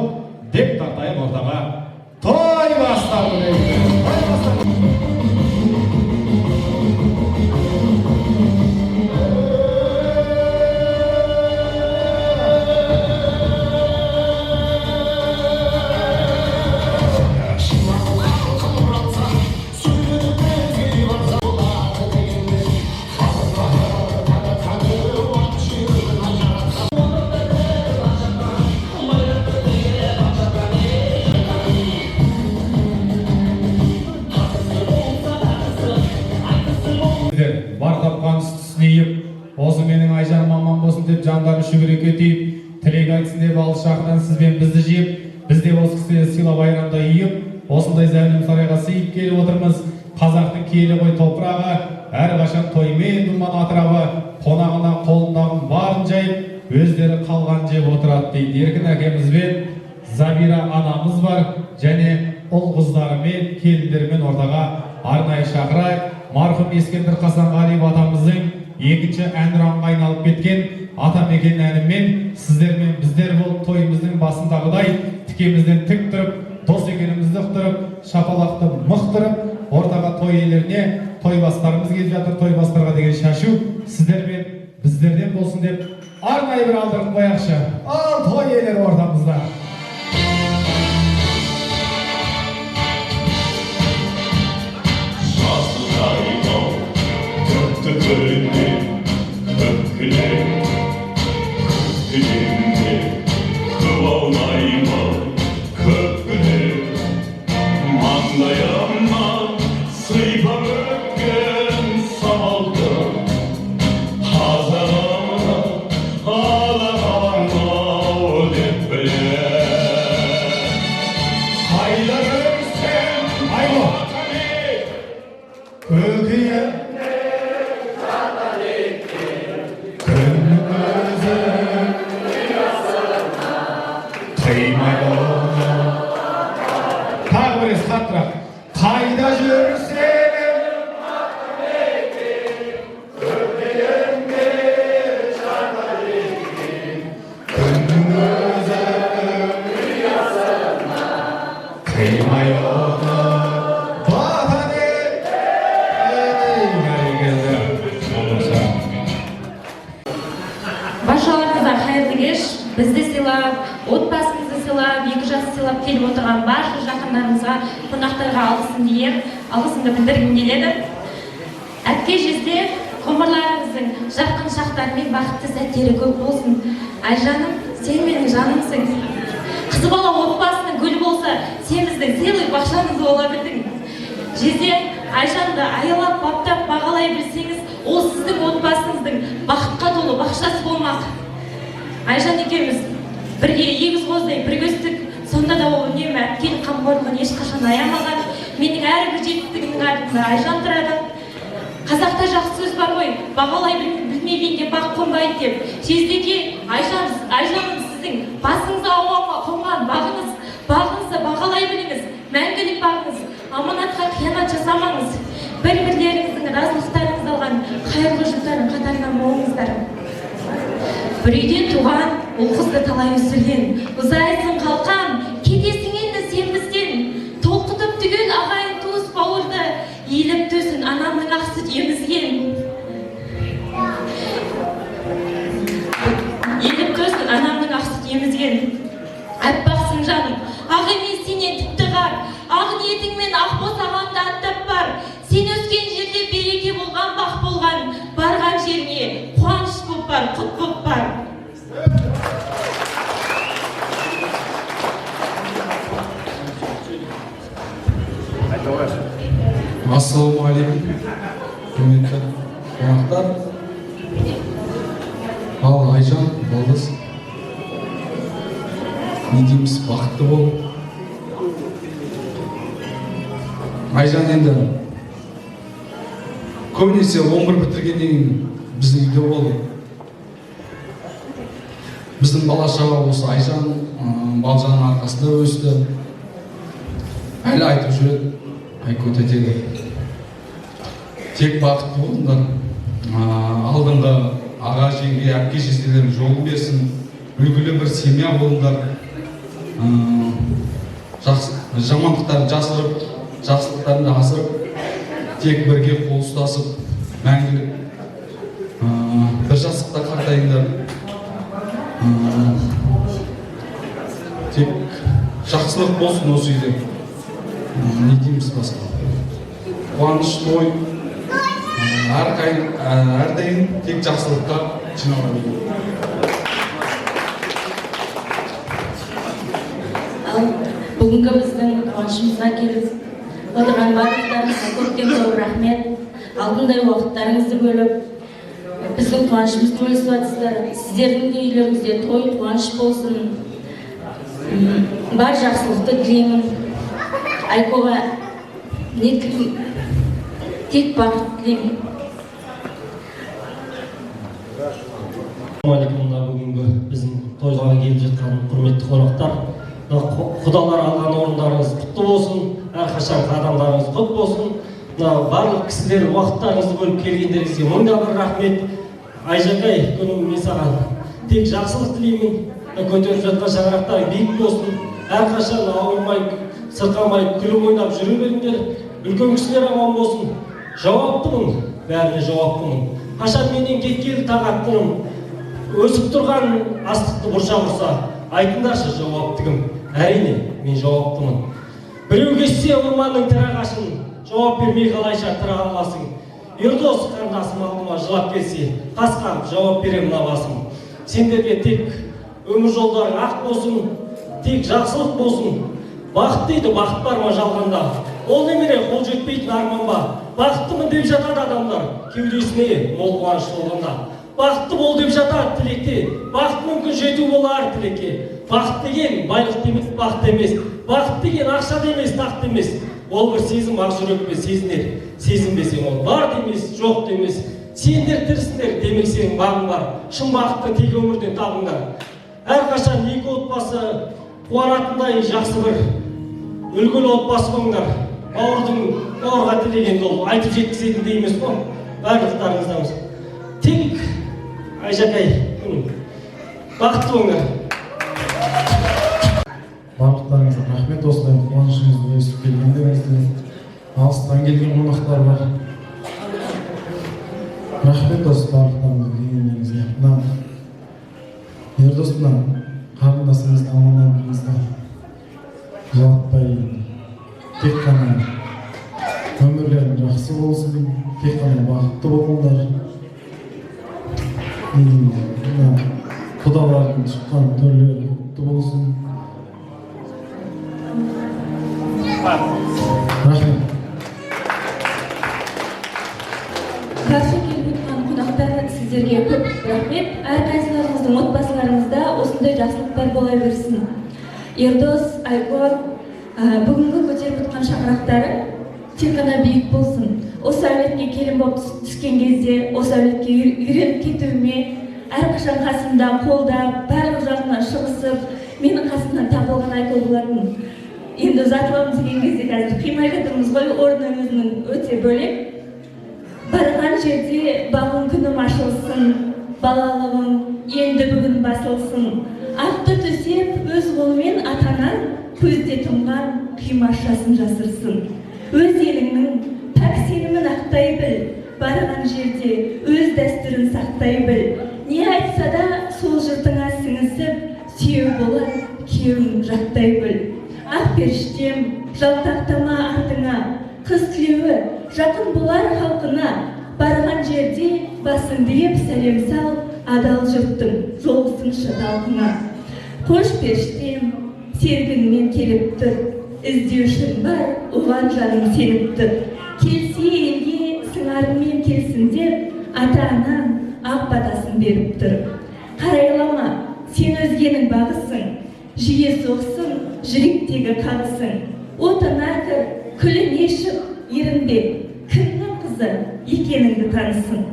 деп тартайық ортаға той басталды. Бар тапқан түсінейіп, осы менің Айжаным аман болсын деп жандарын шүбіреке түйіп, тілек айтсын деп алыс жақыннан сізбен бізді жиып, біз де осы кісілерді сыйлап байрамда үйіп, осындай зәулім сарайға сыйып келіп отырмыз. Қазақтың киелі ғой топырағы, әрқашан тоймен думан атырабы, қонағына қолындағын барын жайып, өздері қалған жеп отырады дейді. Еркін әкеміз бен Забира анамыз бар, және ұл қыздарымен, келіндермен ортаға арнайы шақырайық. Марқұм Ескендір Қасанғалиев атамыздың екінші әнұранға айналып кеткен Атамекен әнімен сіздермен біздер болып тойымыздың басындағыдай тікемізден тік тұрып, дос екенімізді ұқтырып, шапалақты мықтырып, ортаға той иелеріне тойбастарымыз келіп жатыр, тойбастарға деген шашу сіздермен біздерден болсын деп арнайы бір алдырып қояқшы. Ал той иелері ортамызда. Қайда жүрсем күннің өзі қимай отыр бата деп. Баршаларыңызға қайырлы кеш. Бізді сыйлап, отбасымызды сыйлап, екі жақсы сыйлап келіп отырған барша жақындарымызға, қонақтарға алғысымды білдіргім келеді. Әпке жезде ғұмырларыңыздың жарқын шақтары мен бақытты сәттері көп болсын. Айжаным, сен менің жанымсың. Қызы бала отбасының гүлі болса, сен біздің сыйлы бақшамыз бола білдің. Жезде Айжанды аялап, баптап, бағалай білсеңіз, ол сіздің отбасыңыздың бақытқа толы бақшасы болмақ. Айжан екеуміз бірге егіз қоздай біргестік, сонда да ол үнемі әпкенің қамқорлығын ешқашан аямаған. Менің әрбір жетістігімнің артында Айжан тұрады. Қазақта жақсы сөз бар ғой, бағалай білмегенге бақ қонбайды деп. Жездеге Айжаным сіздің басыңызға ауаға қонған бағыңыз, бағыңызды бағалай біліңіз, мәңгілік бағыңыз, аманатқа қиянат жасамаңыз. Бір-бірлеріңіздің разылықтарыңыз алған қайырлы жұптардың қатарынан болыңыздар. Бір үйден туған, ол қызды талай өсірген, ұзайсың қалқан, кетесің енді сен бізден. Толқытып түгел ағайын туыс бауырды, иіліп төсін анамның ақ сүт емізген. Иіліп төсін анамның ақ сүт емізген. Әппақсың жаным, ақ емес сенен тіпті қар, ақ ниетіңмен ақ босағанды аттап бар. Сен өскен жерде береке болған, бақ болған, барған жеріне қуаныш боп бар, құт боп бар. Ассалаумағалейкум, құрметті қонақтар. Ал Айжан, балдыз, не дейміз, бақытты бол. Айжан енді көбінесе 11 бітіргеннен кейін біздің үйде болды. Біздің бала шаға осы Айжан, Балжанның арқасында өсті. Әлі айтып жүреді, айкөт етеді. Тек бақытты болыңдар. Алдыңғы аға жеңге, әпке шешелерің жолын берсін. Үлгілі бір семья болыңдар. Жамандықтарын жасырып, жақсылықтарын асырып, тек бірге қол ұстасып, мәңгілік бір жастықта қартайыңдар. Тек жақсылық болсын осы үйде. Не дейміз басқа? Қуаныш той, әрдайым тек жақсылыққа жинала беру. Бүгінгі біздің қуанышымызға келіп отырған барлықтарыңызға көптен көп рахмет. Алтындай уақыттарыңызды бөліп, біздің қуанышымызды бөлісіп жатсыздар. Сіздердің де үйлеріңізде той, қуаныш болсын. Бар жақсылықты тілеймін. Айкоға тек бақыт тілеймін. Ассалаумағалейкум, бүгінгі біздің тойға келіп жатқан құрметті қонақтар, құдалар алған орындарыңыз құтты болсын, әрқашан қадамдарыңыз құт болсын. Барлық кісілер уақыттарыңызды бөліп келгендеріңізге мыңда бір рахмет. Айжакай, күнім мен саған тек жақсылық тілеймін. Көтеріп жатқан шаңырақтар биік болсын, әрқашан ауырмай, сырқамай, күліп ойнап жүре беріңдер. Үлкен кісілер аман болсын. Жауаптымын, бәріне жауаптымын. Қашан менен кеткелі тағаттымын. Өсіп тұрған астықты бұрша айтыңдаршы жауаптығым. Әрине, мен жауаптымын. Біреу кессе орманның тірағашын, жауап бермей қалайша тұра алмасың. Ердос қандасым алдыма жылап келсе, қасқам жауап берем басым. Сендерге тек өмір жолдарың ақ болсын, тек жақсылық болсын. Бақыт дейді, бақыт бар ма жалғанда? Ол немере қол жетпейтін арман ба? Бақыттымын деп жатады адамдар, кеудесіне мол қуаныш болғанда. Бақытты бол деп жатады тілекте, бақыт мүмкін жету болар тілекке. Бақыт деген байлық емес, бақыт емес. Бақыт деген ақша емес, тақт емес. Ол бір сезім, ақ жүрекпен сезінер. Сезінбесең ол бар демес, жоқ демес. Сендер тірісіңдер, демек сенің бағың бар. Шын бақытты тек өмірден табыңдар. Әрқашан екі отбасы қуанатындай жақсы бір үлгілі отбасы болыңдар. Бауырға тілеген ол айтып жеткізетіндей емес қой. Барлықтарыңыздамыз. Тек Айжакай, бақытты болыңдар. Барлықтарыңызға рахмет, осылай қуанышыңызды бөлісіп келгендеріңізге. Алыстан келген қонақтар бар. Рахмет осы барлықтарыңызға келгендеріңізге. Мына Ердос, мына қарындасыңызды амандығыңызға жалықпай, тек қана өмірлерің жақсы болсын, тек қана бақытты болыңдар. Құдалардың шыққан төрлері құтты болсын. Рахмет. Қарсы келіп отырған қонақтар, сіздерге көп рахмет. Әрқайсыларыңыздың отбасыларыңызда осындай жақсылықтар бола берсін. Ердос, Айгор, бүгінгі көтеріп отырған шаңырақтары тек қана биік болсын. Осы әулетке келін болып түскен кезде, осы әулетке үйреніп кетуіме, әрқашан қасымда, қолдап, барлық жағынан шығысып, менің қасымнан табылған Айгор болатын. Енді ұзатыламыз деген кезде қазір қимай жатырмыз ғой, орны өзінің өте бөлек. Барған жерде бағын күнім ашылсын, балалығым енді бүгін басылсын. Ақты төсеп, өз қолымен атанан көзде тұнған қимашасын жасырсын. Өз еліңнің пәк сенімін ақтай біл, барған жерде өз дәстүрін сақтай біл. Не айтса да сол жұртыңа сіңісіп, сүйеу болар, күйеуін жаттай біл. Ақ періштем, жалтақтама артыңа, қыз тілеуі жақын болар халқына. Барған жерде басыңды еп сәлем сал, адал жұрттың жолсыншы далқына. Қош періштем, сергіңмен келіп тұр, іздеушің бар, оған жаным сеніп тұр. Келсе елге сыңарымен келсін деп, ата-анам ақ батасын беріп тұр. Қарайлама, сен өзгенің бағысың, жиі соқсын, жүректегі қағысың. Отына кір, күліне шық, ерінбе, кімнің қызы екеніңді танысың.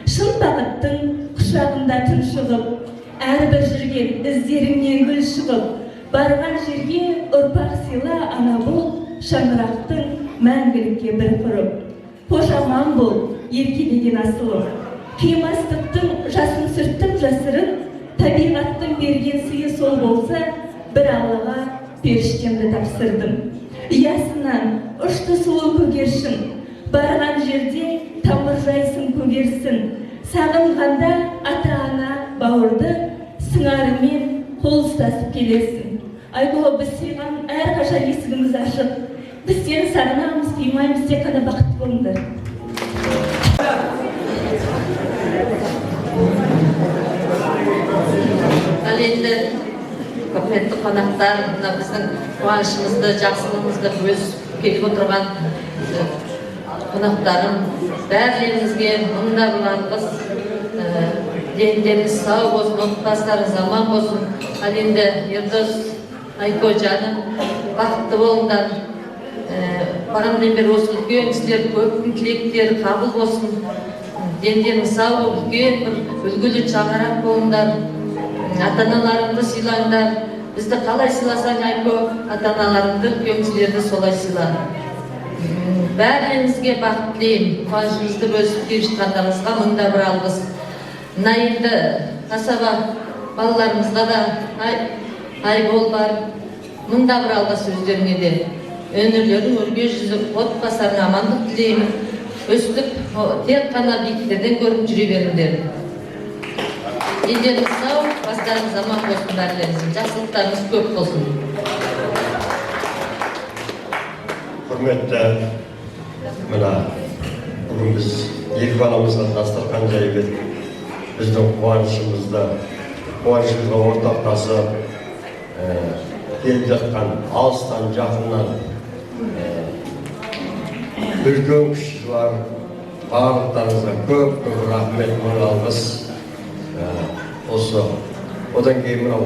Шын бақыттың құшағында тұншығып, әрбір жүрген іздеріңнен гүл шығып, барған жерге ұрпақ сыйла ана бол, шаңырақтың мәңгілікке бір құрып. Қош аман бол, еркелеген асылым. Қимастықтың жасын сүрттім жасырын, табиғаттың берген сыйы сол болса, бір Аллаға періштемді тапсырдым. Ұясынан ұшты сұлу көгершін, барған жерде тамыр жайсын көгерсін. Сағынғанда ата-ана бауырды, сыңарымен қол ұстасып келерсін. Айгүл, біз сыйған әрқашан есігіміз ашық. Біз сені сағынамыз, қимаймыз, тек қана бақытты болыңдар. Ал енді құрметті қонақтар, мына біздің қуанышымызды, жақсылығымызды бөлісіп келіп отырған қонақтарым, бәріңізге мыңда бір алғыс. Дендеріңіз сау болсын, отбасыларыңыз аман болсын. Ал енді Ердос, Айко жаным, бақытты болыңдар. Бағанадан бері осы үлкен кісілер көптің тілектері қабыл болсын дендені сау болып үлкен бір үлгілі шаңырақ болыңдар, ата-аналарыңды сыйлаңдар. Бізді қалай сыйласаң айко, ата-аналарыңды, үлкеншілерді солай сыйла. Бәріңізге бақыт тілеймін. Қуанышымызды бөлісіп келіп жатқандарыңызға мыңда бір алғыс. Мына енді қасаба балаларымызға да Айбол бар. Мыңда бір алғыс өздеріңе де. Өнерлерің өрге жүзіп, отбасыларыңа амандық тілеймін. Өстіп, тек қана биіктерден көріп жүре беріңдер. Дендеріңіз сау, бастарыңыз аман болсын бәрілеріңіздің. Жақсылықтарыңыз көп болсын. Құрметті, мына бүгін біз екі баламызға дастархан жайып едік. Біздің қуанышымызға ортақтасып келіп жатқан алыстан жақыннан үлкен кіші бар. Барлықтарыңызға көп рахмет, мың алғыс. Осы одан кейін мынау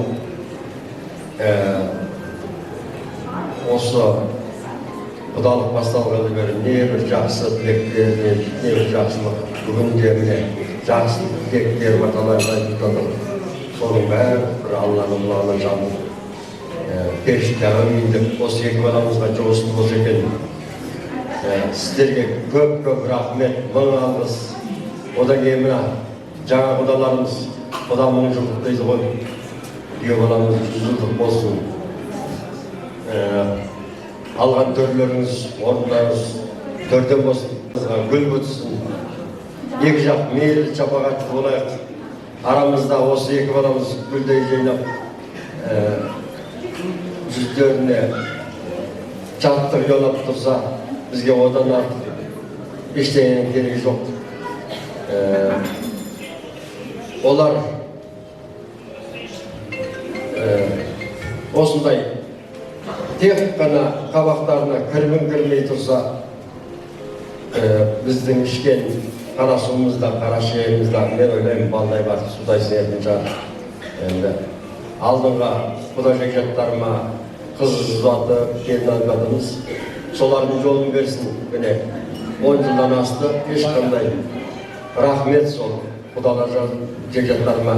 осы құдалық басталғалы бері не бір жақсы тілектер, не бір жақсылық бүгінде міне жақсы тілектер баталарды айтып жатыр. Соның бәрі бір Алланың құлағына жабылып періште әмин деп осы екі баламызға жауызды болса екен. Сіздерге көп рахмет, мың алғыс. Одан кейін мына жаңа құдаларымыз, құда мың жылдық дейді ғой. Күйеу баламыз 100 жылдық болсын. Алған төрлеріңіз, орындарыңыз төрден болсын. Гүл бүтсін. Екі жақ мейлі шапағатты болайық. Арамызда осы екі баламыз гүлдей жайнап, жүздеріне шаттық ұялап тұрса, бізге одан артық ештеңенің керегі жоқ. Олар осындай тек қана қабақтарына кірбің кірмей тұрса, біздің ішкен қара суымызда, қара шайымызда, мен ойлаймын, балдай бар судай сіңетін шығар. Енді алдыңға құда жекжаттарыма қыз ұзатып, келін алғанымыз, солардың жолын берсін. Міне 10 жылдан асты, ешқандай рахмет сол құдалар жекжаттарыма.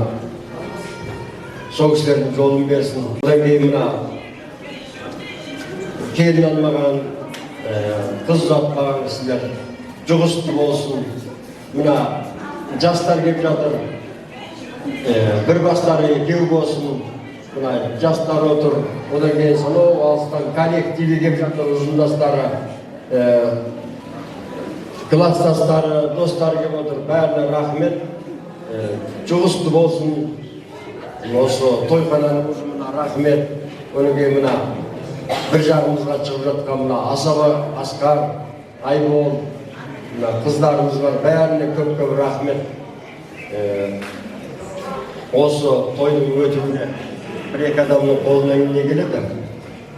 Сол кісілердің жолын берсін. Одан кейін мына келін алмаған, қыз ұзатпаған кісілер жұғысты болсын. Мына жастар келіп жатыр, бір бастары екеу болсын. Мына жастар отыр, одан кейін сонау алыстан коллективі келіп жатыр, ұжымдастары, класстастары, достары келіп отыр. Бәріне рахмет, жұғысты болсын. Осы тойхананың ұжымына рахмет. Одан кейін мына бір жағымызға шығып жатқан мына Асаба, Асқар, Айбол, қыздарымыз бар, бәріне көп рахмет. Осы тойдың өтуіне бір-екі адамның қолынан не келеді?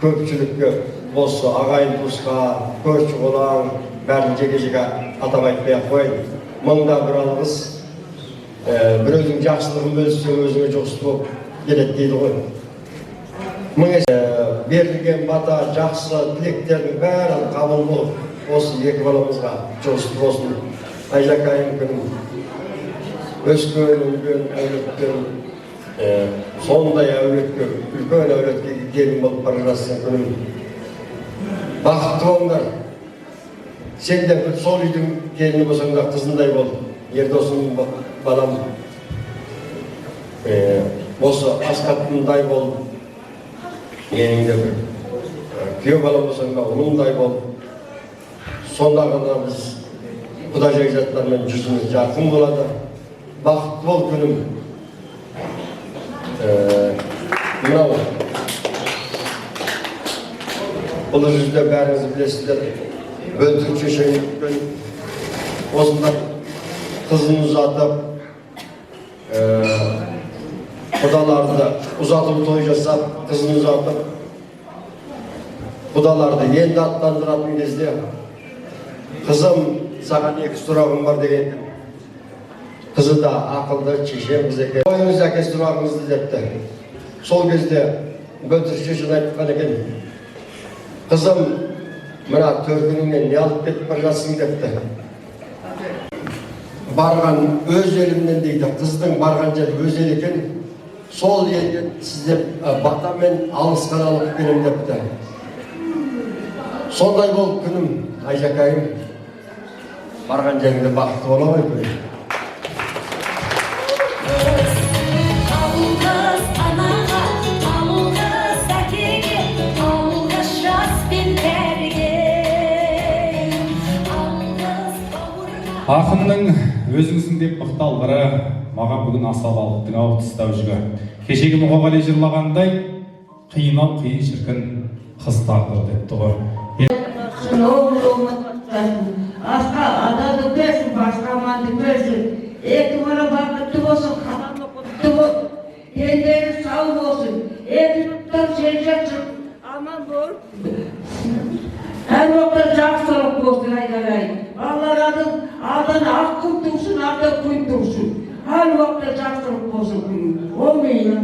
Көпшілікке осы ағайын туысқа, көрші қолаң, бәрін жеке-жеке атап айтпай-ақ қойын. Мыңда бір алғыс. Біреудің жақсылығын бөліссең өзіңе жұғысты болып келеді дейді ғой. Берілген бата, жақсы тілектердің бәрі қабыл болып, осы екі баламызға жұғысты болсын. Айжакайым күнім, өскен, үлкен әулеттен, сондай әулетке, үлкен әулетке келін болып бара жатқан күнім. Бақытты болыңдар. Сен де сол үйдің келіні болсаң да қызындай бол. Ердосым балам, осы Асқаттындай бол. Менің де бір күйеу балам болсаң да ұлымдай бол. Сонда ғана біз құда жекжаттармен жүзіміз жақын болады. Бақытты бол күнім. Мынау бұл жүзде бәріңіз білесіздер. Бөлтік шешен осындай қызын ұзатып, құдаларды ұзатып той жасап, қызын ұзатып, құдаларды енді аттандыратын кезде қызым, саған екі сұрағым бар деген. Қызы да ақылды, шешем қыз екен. Ойыңыз әке сұрағыңызды депті. Сол кезде бөлтір шешен айтқан екен. Қызым, мына төркініңнен не алып кетіп бара жатсың депті. барған өз елімнен дейді, қыздың барған жері өз ел екен, сол елден сіздер батамен алысқан алып келем депті. Сондай болып күнім, Айжакайым, барған жеріңде бақытты бола ғой күнім. Ақынның өзіңсің деп мақталғыры маған бүгін асабалықтың ау тыстау жүгі. Кешегі Мұқағали жырлағандай қиынау қиын шіркін қыз тағдыр депті ғой. Асқа адады берсін, басқа аманды берсін. Екі бала бақытты болсын, қадамы құтты болсын. Пендері сау болсын. Екі жұттан сен жатсын, аман бол. Әр уақытта жақсылық болсын, айналайын. Балалардың ақ күн тұрсын, ата күн тұрсын. Әр уақытта жақсылық болсын күн. О мейін.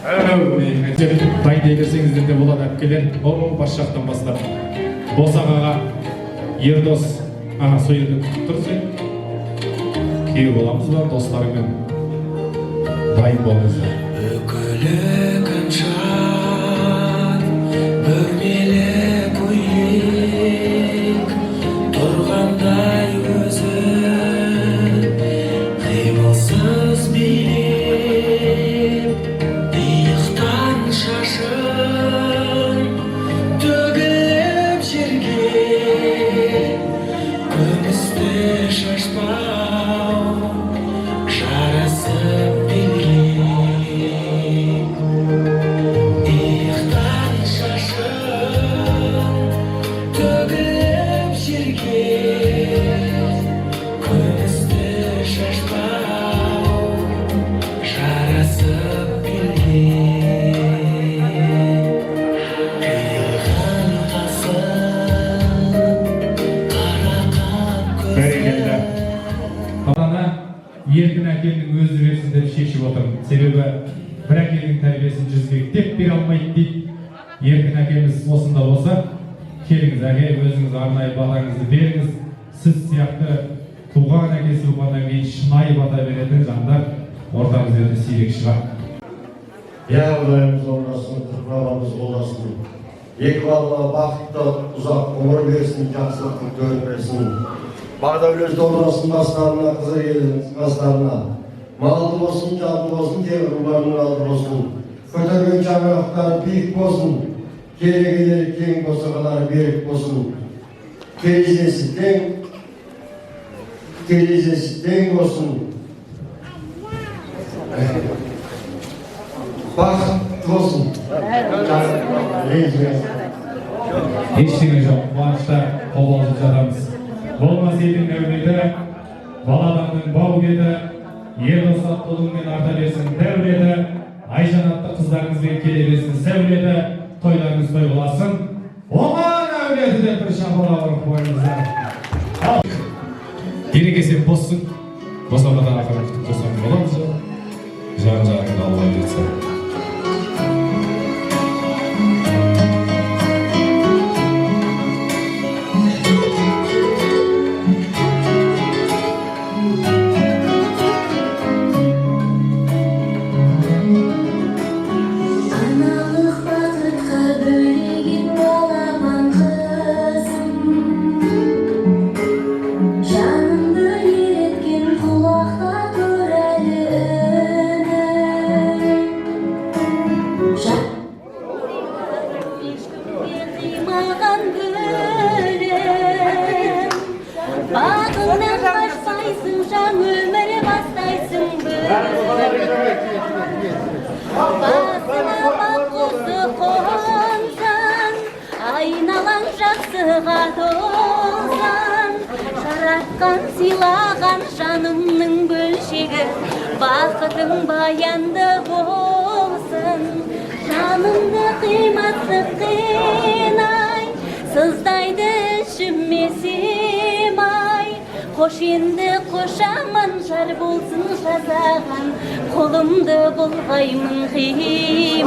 Дайындай берсеңіздер де болады әпкелер. Ол бас жақтан бастап. Босағаға Ердос сол жерде күтіп тұрсын. Күйеу боламыз ба достарымен дайын болыңыздар. Өкілі кәмшат бөлмелі көйек тұрғандай өзі қимылсыз билеп иықтан шашын төгіліп жерге күмісті шашпау жарасып еркін әкенің өзі берсін деп шешіп отырмын. Себебі бір әкенің тәрбиесін жүзбектеп бере алмайды дейді. Еркін әкеміз осында болса, келіңіз әке, өзіңіз арнайы батаңызды беріңіз. Сіз сияқты туған әкесі болғаннан кейін шынайы бата беретін жандар ортамызда сирек шығар. Құдайымыз орнасын, құтқарымыз боласын. Екі балаға бақытты ұзақ ғұмыр берсін, жақсылықтың төніп берсін. Бағдәулет орнасын бастарына, қызы елдің бастарына. Малды болсын, жалды болсын, темір руларының алды болсын. Көтерген шаңырақтары биік болсын, керегелері кең, босағалары берік болсын. Терезесі тең болсын. Бақытты болсын. Ештеңе жоқ, қуанышта қол алып жатамыз. Болмас елдің әулеті, баладамның бау беті, Ердос Абдулламен арта берсін дәулеті, Айжан атты қыздарыңызбен келе берсін сәулеті, тойларыңыз той боласын. Оған әулеті деп бір шапалақ ұрып қойыңыздар. Берекесі болсын, босағада ақырын күтіп тұрсам боламыз ба? Жан-жағыңды Алла берсін. Жаратқан сыйлаған жанымның бөлшегі, бақытың баянды болсын. Жанымды қимасы қинай, сыздайды ішіме семай. Қош енді қошаман жар болсын жасаған, қолымды бұлғаймын қимай.